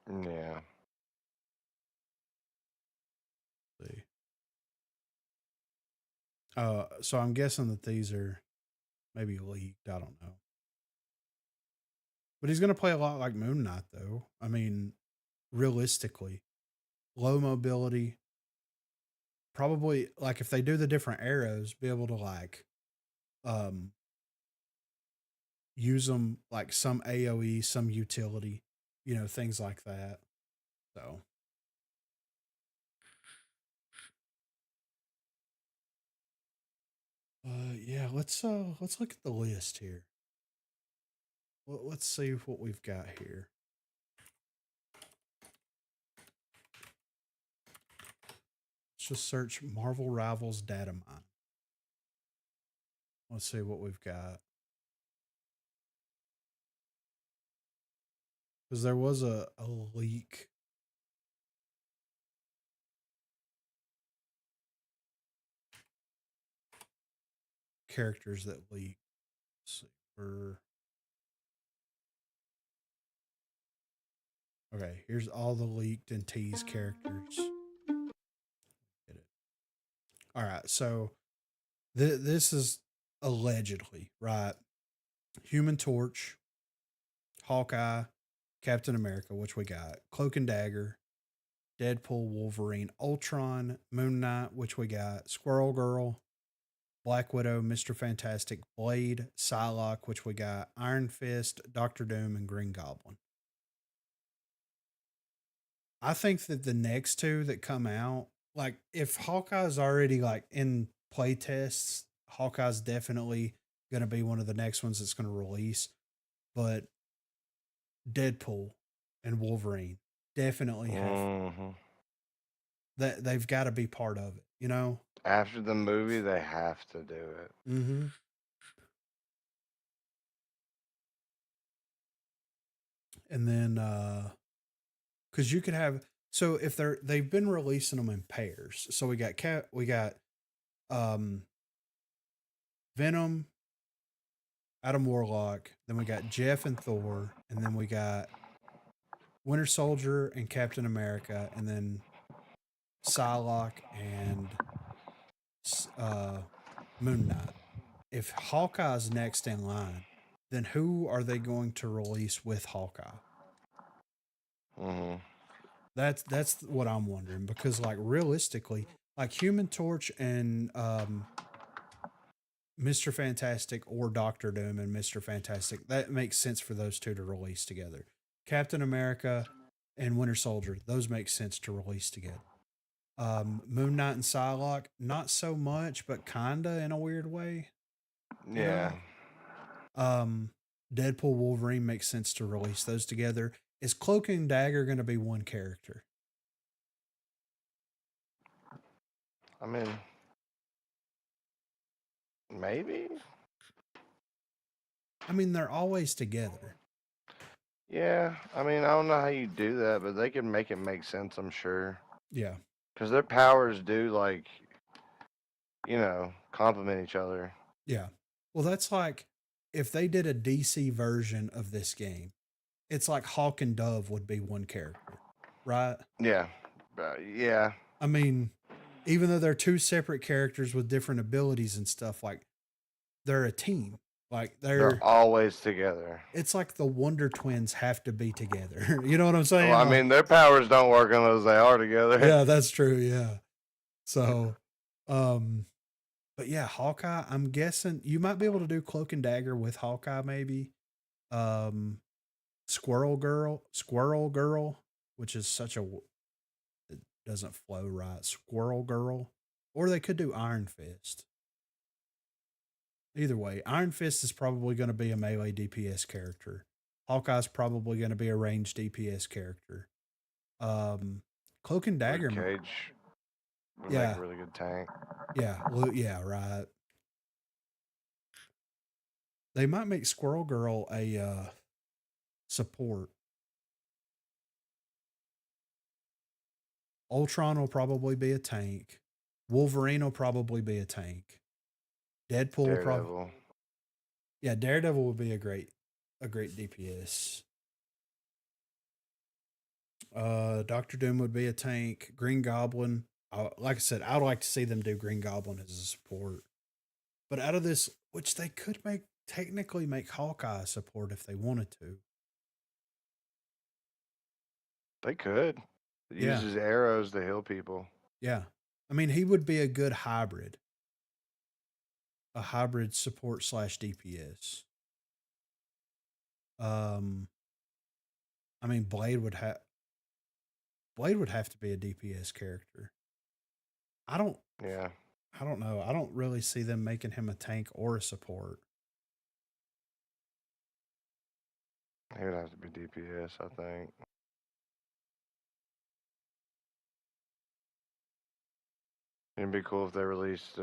Yeah. Let's see. So I'm guessing that these are maybe leaked. I don't know. But he's going to play a lot like Moon Knight, though. I mean, realistically, low mobility. Probably, like, if they do the different arrows, be able to, like, use them, like, some AoE, some utility, you know, things like that. So. Yeah, let's look at the list here. Well, let's see what we've got here. Let's just search Marvel Rivals data mine. Let's see what we've got. Because there was a leak. Characters that leak. Let's see. Okay, here's all the leaked and teased characters. Get it. All right, so this is allegedly, right? Human Torch, Hawkeye, Captain America, which we got, Cloak and Dagger, Deadpool, Wolverine, Ultron, Moon Knight, which we got, Squirrel Girl, Black Widow, Mr. Fantastic, Blade, Psylocke, which we got, Iron Fist, Doctor Doom, and Green Goblin. I think that the next two that come out, like if Hawkeye's already like in play tests, Hawkeye's definitely going to be one of the next ones that's going to release. But Deadpool and Wolverine definitely have that. They've got to be part of it, you know? After the movie, they have to do it. Mm-hmm. And then, because you could have, so if they've been releasing them in pairs. So we got Venom, Adam Warlock, then we got Jeff and Thor, and then we got Winter Soldier and Captain America, and then Psylocke and Moon Knight. If Hawkeye's next in line, then who are they going to release with Hawkeye? Mm-hmm. That's what I'm wondering, because like realistically, like Human Torch and Mr. Fantastic or Doctor Doom and Mr. Fantastic, that makes sense for those two to release together. Captain America and Winter Soldier, those make sense to release together. Moon Knight and Psylocke, not so much, but kinda in a weird way. Yeah. Deadpool, Wolverine makes sense to release those together. Is Cloak and Dagger going to be one character? I mean, maybe. I mean, they're always together. Yeah, I mean, I don't know how you do that, but they can make it make sense, I'm sure. Yeah. Because their powers do, like, you know, complement each other. Yeah. Well, that's like if they did a DC version of this game, it's like Hawk and Dove would be one character, right? Yeah. Yeah. I mean, even though they're two separate characters with different abilities and stuff, like they're a team. Like They're always together. it's like the Wonder Twins have to be together. You know what I'm saying? Well, I Like, mean, their powers don't work unless they are together. yeah, that's true. Yeah. So, but yeah, Hawkeye, I'm guessing you might be able to do Cloak and Dagger with Hawkeye, maybe. Squirrel Girl, which is it doesn't flow right. Squirrel Girl, or they could do Iron Fist. Either way, Iron Fist is probably going to be a melee DPS character. Hawkeye's probably going to be a ranged DPS character. Cloak and Dagger, Cage would yeah, make a really good tank. yeah, yeah, right. They might make Squirrel Girl a support. Ultron will probably be a tank. Wolverine will probably be a tank. Deadpool will probably, Daredevil. yeah, Daredevil would be a great DPS. Doctor Doom would be a tank. Green Goblin, like I said, I would like to see them do Green Goblin as a support. But out of this, which they could technically make Hawkeye a support if they wanted to. They could. Yeah. Uses arrows to heal people. Yeah. I mean, he would be a good hybrid. A hybrid support / DPS. I mean, Blade would have to be a DPS character. Yeah. I don't know. I don't really see them making him a tank or a support. He would have to be DPS, I think. It'd be cool if they released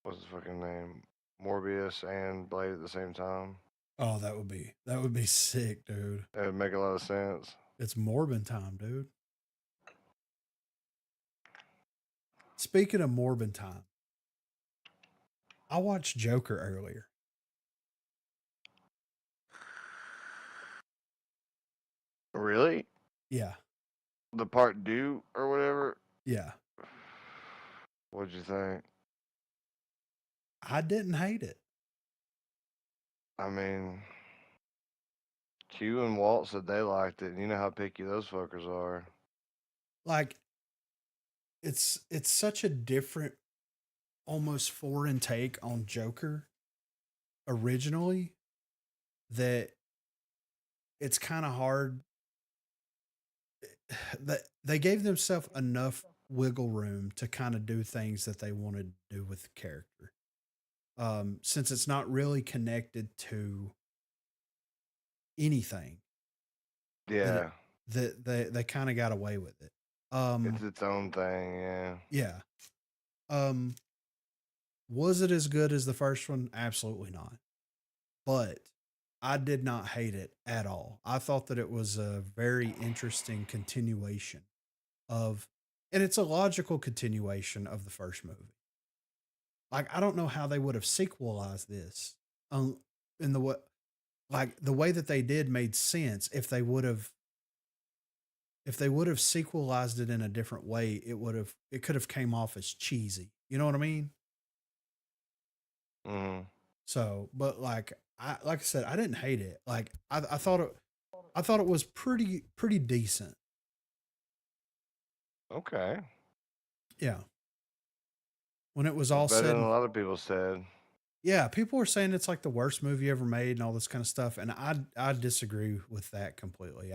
what's his fucking name? Morbius and Blade at the same time. Oh, that would be sick, dude. That would make a lot of sense. It's Morbin time, dude. Speaking of Morbin time, I watched Joker earlier. Really? Yeah. The part due or whatever? Yeah. What'd you think? I didn't hate it. I mean, Q and Walt said they liked it, and you know how picky those fuckers are. Like, it's such a different, almost foreign take on Joker originally that it's kind of hard. That they gave themselves enough wiggle room to kind of do things that they wanted to do with the character. Since it's not really connected to anything. Yeah. That they kind of got away with it. It's its own thing, yeah. Yeah. Was it as good as the first one? Absolutely not. But I did not hate it at all. I thought that it was a very interesting continuation and it's a logical continuation of the first movie. Like, I don't know how they would have sequelized this in the way, like the way that they did made sense. If they would have sequelized it in a different way, it could have came off as cheesy. You know what I mean? Mm-hmm. So, but like I said, I didn't hate it. Like I thought it was pretty decent. Okay. Yeah. When it was all better said, than a lot of people said. Yeah, people were saying it's like the worst movie ever made and all this kind of stuff, and I disagree with that completely.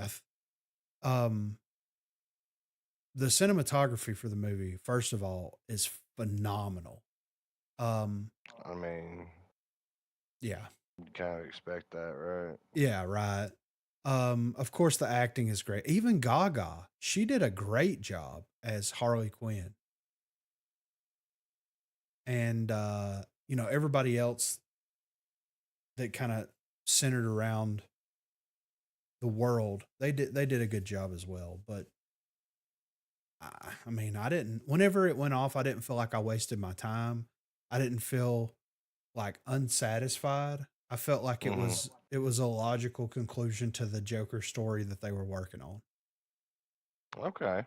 The cinematography for the movie, first of all, is phenomenal. I mean, yeah, you kind of expect that, right? Yeah, right. Of course, the acting is great. Even Gaga, she did a great job as Harley Quinn. And everybody else that kind of centered around the world, they did a good job as well. But I mean, whenever it went off, I didn't feel like I wasted my time. I didn't feel like unsatisfied. I felt like it was a logical conclusion to the Joker story that they were working on. Okay.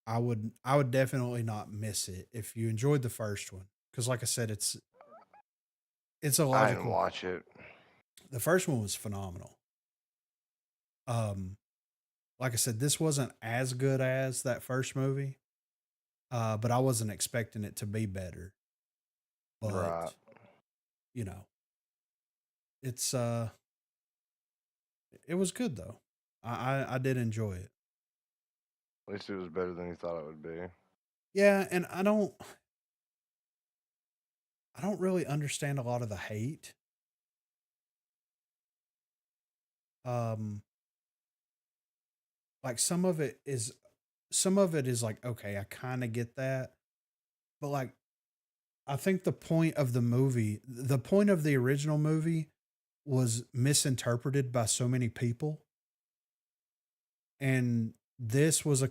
I would definitely not miss it if you enjoyed the first one, because like I said, it's a I didn't logical. watch it. The first one was phenomenal. Like I said, this wasn't as good as that first movie, but I wasn't expecting it to be better. Right. But you know, it's it was good though. I did enjoy it. At least it was better than you thought it would be. Yeah, and I don't really understand a lot of the hate. Um, like some of it is like, okay, I kind of get that, but like I think the point of the original movie was misinterpreted by so many people, and this was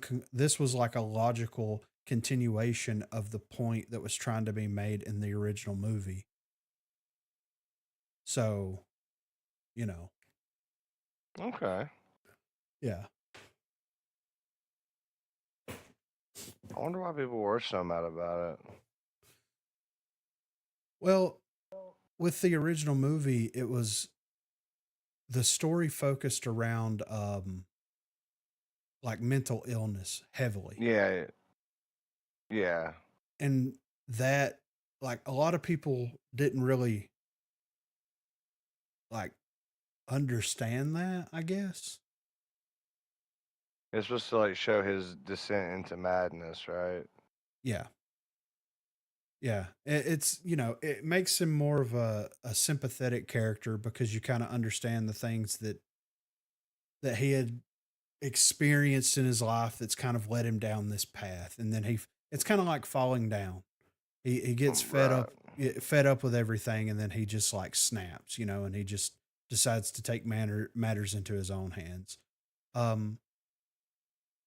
like a logical continuation of the point that was trying to be made in the original movie. So, you know, Okay. yeah. I wonder why people were so mad about it. Well, with the original movie, it was the story focused around like mental illness heavily. Yeah. Yeah. And that like a lot of people didn't really like understand that, I guess. It's supposed to like show his descent into madness, right? Yeah. Yeah. It's, you know, it makes him more of a sympathetic character because you kind of understand the things that he had experienced in his life that's kind of led him down this path. And then it's kind of like falling down. He gets Right. fed up with everything, and then he just like snaps, you know, and he just decides to take matters into his own hands. Um,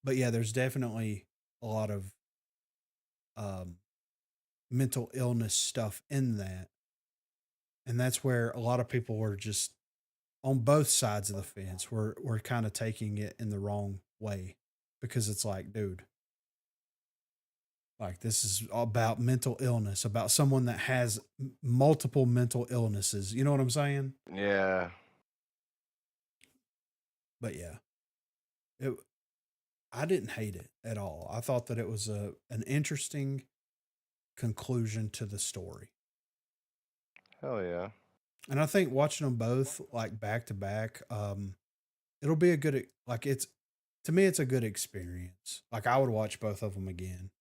but yeah, there's definitely a lot of um, mental illness stuff in that, and that's where a lot of people were just on both sides of the fence. We're kind of taking it in the wrong way because it's like, dude, like this is about mental illness, about someone that has multiple mental illnesses. You know what I'm saying? Yeah. But yeah, it. I didn't hate it at all. I thought that it was an interesting conclusion to the story. Hell yeah. And I think watching them both like back to back, it'll be a good like it's to me it's a good experience. Like I would watch both of them again.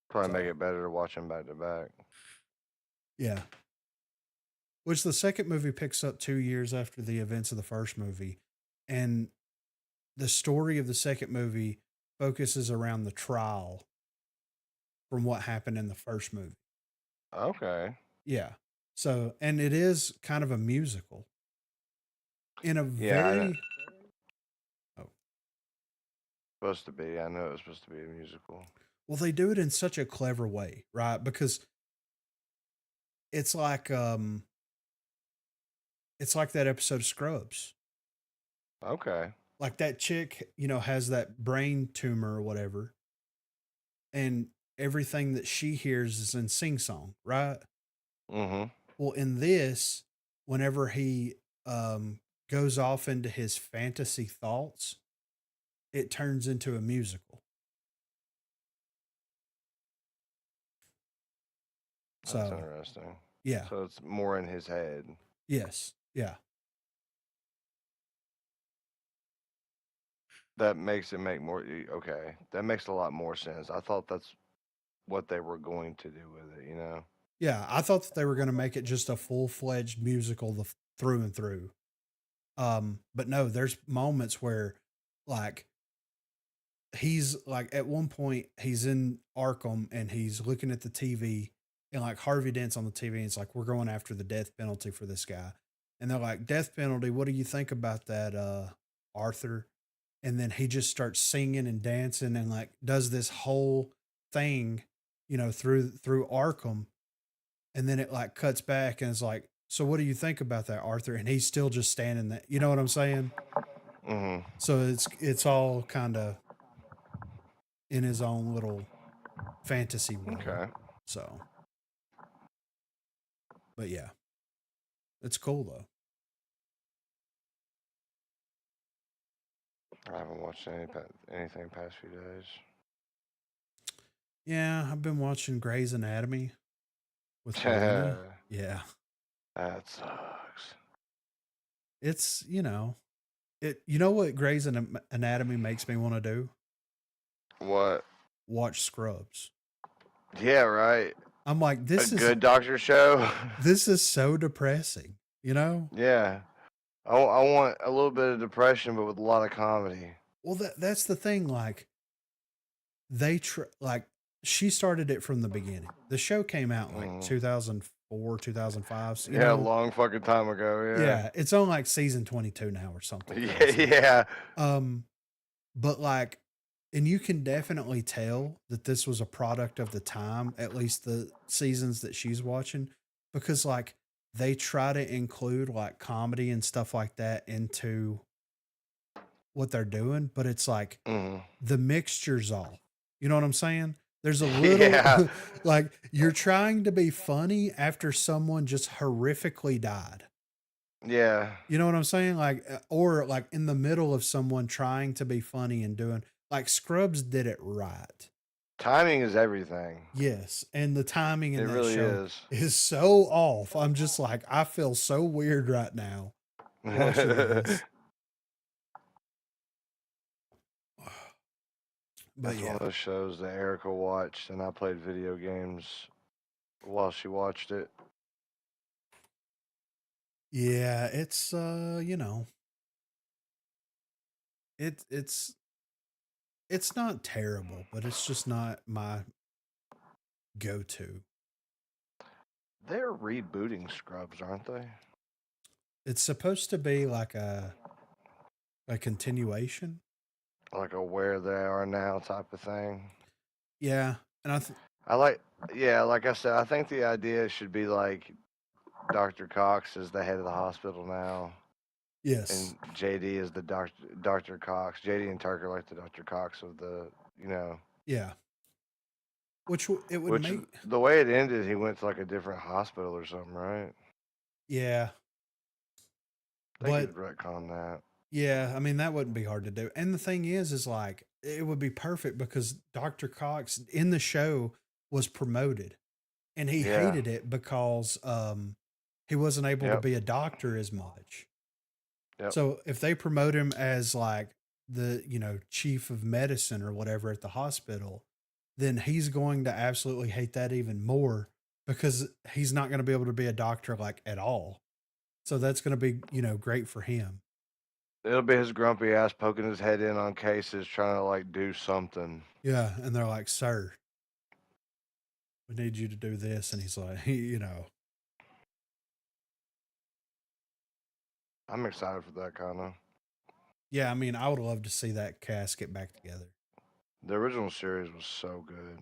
Probably So make it better to watch them back to back. yeah. Which the second movie picks up 2 years after the events of the first movie. And the story of the second movie focuses around the trial from what happened in the first movie. Okay. Yeah. So, and it is kind of a musical in a Yeah, very, oh, supposed to be. I know it was supposed to be a musical. well, they do it in such a clever way, right? Because it's like that episode of Scrubs. Okay. Like that chick, you know, has that brain tumor or whatever, and everything that she hears is in sing song, right? Mm-hmm. Well, in this, whenever he goes off into his fantasy thoughts, it turns into a musical. That's So, interesting. yeah. So it's more in his head. Yes. Yeah. That makes it make more. Okay. That makes a lot more sense. I thought that's what they were going to do with it, you know? Yeah. I thought that they were going to make it just a full-fledged musical through and through. But no, there's moments where like he's like at one point he's in Arkham and he's looking at the TV and like Harvey Dent's on the TV and it's like we're going after the death penalty for this guy. And they're like, death penalty, what do you think about that, Arthur? And then he just starts singing and dancing and like does this whole thing, you know, through Arkham. And then it like cuts back and it's like, so what do you think about that, Arthur? And he's still just standing there. You know what I'm saying? Mm-hmm. So it's all kind of in his own little fantasy world. Okay. So, but yeah, it's cool though. I haven't watched anything past few days. Yeah, I've been watching Grey's Anatomy with Helena. Yeah, That sucks. it's it. You know what Grey's Anatomy makes me want to do? What? Watch Scrubs. Yeah, right. I'm like, this A is good doctor show. this is so depressing. Yeah. I want a little bit of depression, but with a lot of comedy. Well, that's the thing. Like, like she started it from the beginning. The show came out in like 2004, 2005. So, Yeah, a long fucking time ago. yeah, it's on like season 22 now or something. Yeah. But like, and you can definitely tell that this was a product of the time, at least the seasons that she's watching, because like they try to include like comedy and stuff like that into what they're doing, but it's like the mixture's off. You know what I'm saying? There's a little like you're trying to be funny after someone just horrifically died. Yeah. You know what I'm saying? Like, or like in the middle of someone trying to be funny and doing like Scrubs did it right. Timing is everything. Yes. And the timing in It that really show is. so off. I'm just like, I feel so weird right now watching this. But That's one of those shows that Erica watched, and I played video games while she watched it. Yeah, it's it's not terrible, but it's just not my go-to. They're rebooting Scrubs, aren't they? It's supposed to be like a continuation. Like a where they are now type of thing. Yeah, and like I said, I think the idea should be like Dr. Cox is the head of the hospital now. Yes. And JD is the Dr. Cox. JD and Turk are like the Dr. Cox of the, Yeah. Which make the way it ended, he went to like a different hospital or something, right? Yeah. They could retcon that. Yeah, I mean that wouldn't be hard to do. And the thing is like it would be perfect because Dr. Cox in the show was promoted and he hated it because he wasn't able to be a doctor as much. So if they promote him as like the, chief of medicine or whatever at the hospital, then he's going to absolutely hate that even more because he's not going to be able to be a doctor like at all. So that's going to be, great for him. It'll be his grumpy ass poking his head in on cases, trying to like do something. Yeah, and they're like, "Sir, we need you to do this," and he's like, I'm excited for that kind of. Yeah, I mean, I would love to see that cast get back together. The original series was so good.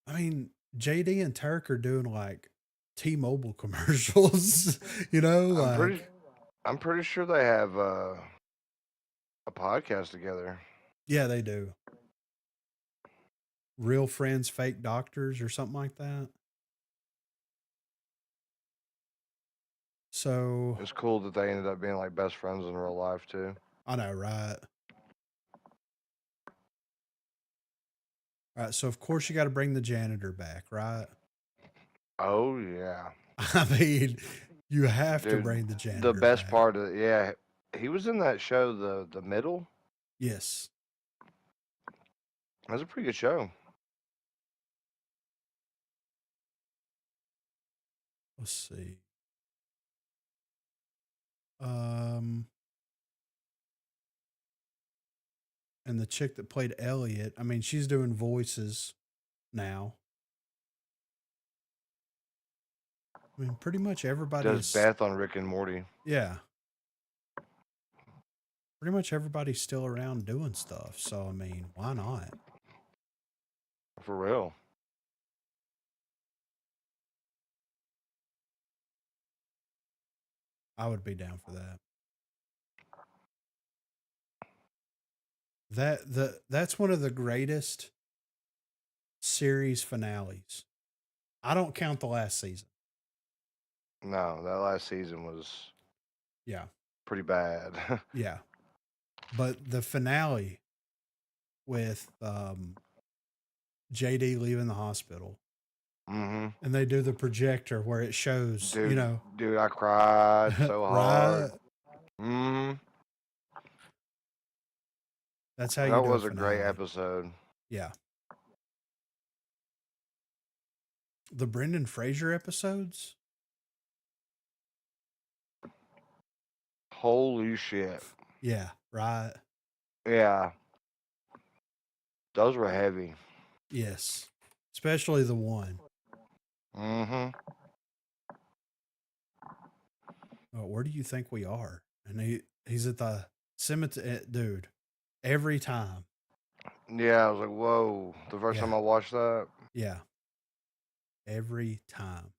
I mean, JD and Turk are doing like T-Mobile commercials, I'm pretty sure they have a podcast together. Yeah, they do. Real Friends, Fake Doctors, or something like that. So it's cool that they ended up being like best friends in real life too. I know, right? All right, so of course you got to bring the janitor back, right? Oh yeah. I mean, you have to bring the janitor. The best back. part of he was in that show, the Middle. Yes, that was a pretty good show. Let's see. And the chick that played Elliot, I mean, she's doing voices now. I mean, pretty much everybody does Beth on Rick and Morty. Yeah. Pretty much everybody's still around doing stuff. So, I mean, why not? For real. I would be down for that. That's one of the greatest series finales. I don't count the last season. No, that last season was Yeah. pretty bad. Yeah. But the finale with JD leaving the hospital Mm-hmm. and they do the projector where it shows, Dude, you know, dude, I cried so hard. right? Mm-hmm. That's how you That do a was a great finale. episode. Yeah. The Brendan Fraser episodes. Holy shit. Yeah, right. Yeah. Those were heavy. Yes. Especially the one. Mm-hmm. Oh, where do you think we are? And he's at the cemetery, dude. Every time. Yeah, I was like, whoa. The first Yeah. time I watched that. Yeah. Every time.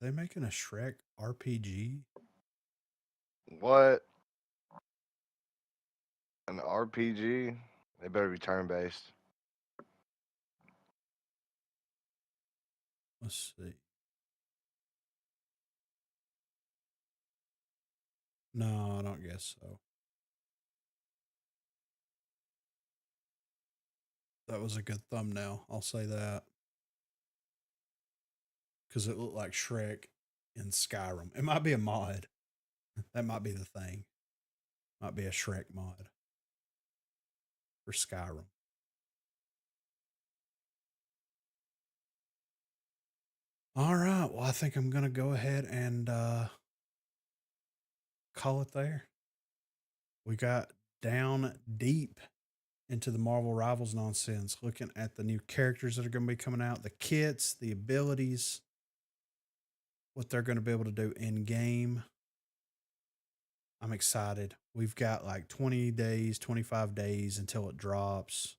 They making a Shrek RPG? What? An RPG? They better be turn-based. Let's see. No, I don't guess so. That was a good thumbnail. I'll say that. Because it looked like Shrek in Skyrim. It might be a mod. That might be the thing. Might be a Shrek mod for Skyrim. All right. Well, I think I'm going to go ahead and call it there. We got down deep into the Marvel Rivals nonsense, looking at the new characters that are going to be coming out, the kits, the abilities, what they're going to be able to do in game. I'm excited. We've got like 20 days, 25 days until it drops.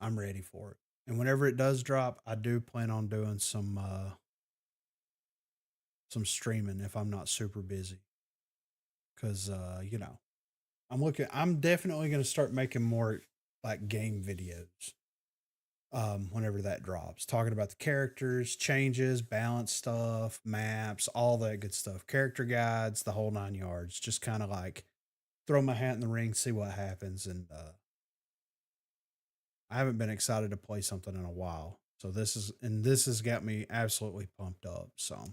I'm ready for it. And whenever it does drop, I do plan on doing some streaming if I'm not super busy. Cause you know, I'm definitely gonna start making more like game videos. Whenever that drops, talking about the characters, changes, balance stuff, maps, all that good stuff, character guides, the whole 9 yards. Just kind of like throw my hat in the ring, see what happens. And I haven't been excited to play something in a while. So this has got me absolutely pumped up. So,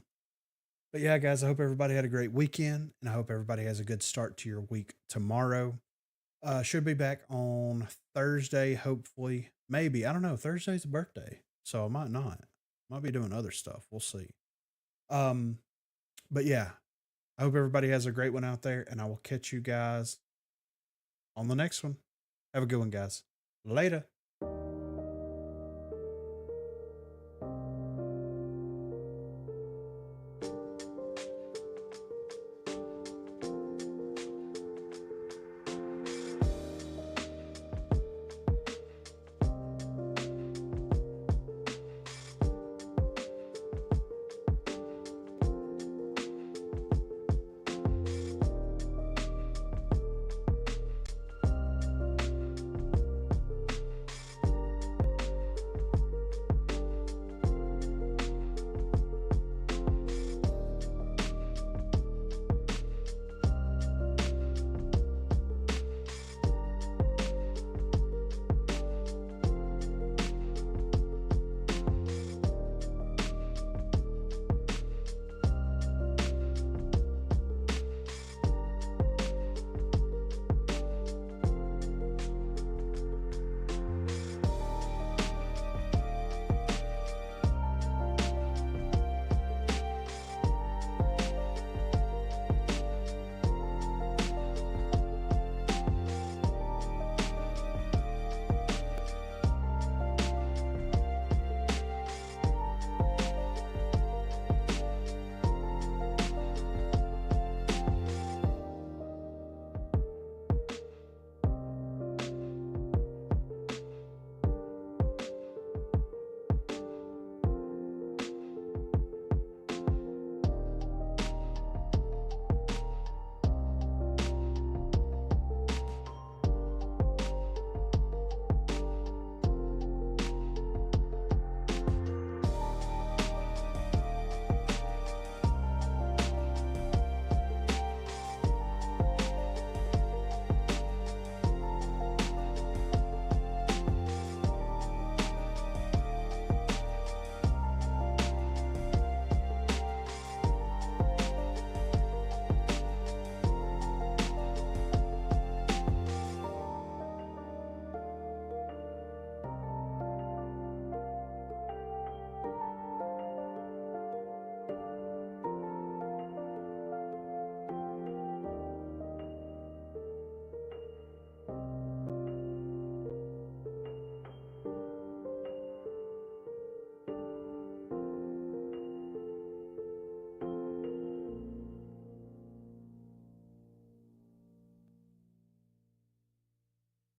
but yeah, guys, I hope everybody had a great weekend and I hope everybody has a good start to your week tomorrow. Should be back on Thursday, hopefully. Maybe. I don't know. Thursday's a birthday. So I might not. Might be doing other stuff. We'll see. But yeah, I hope everybody has a great one out there, and I will catch you guys on the next one. Have a good one, guys. Later.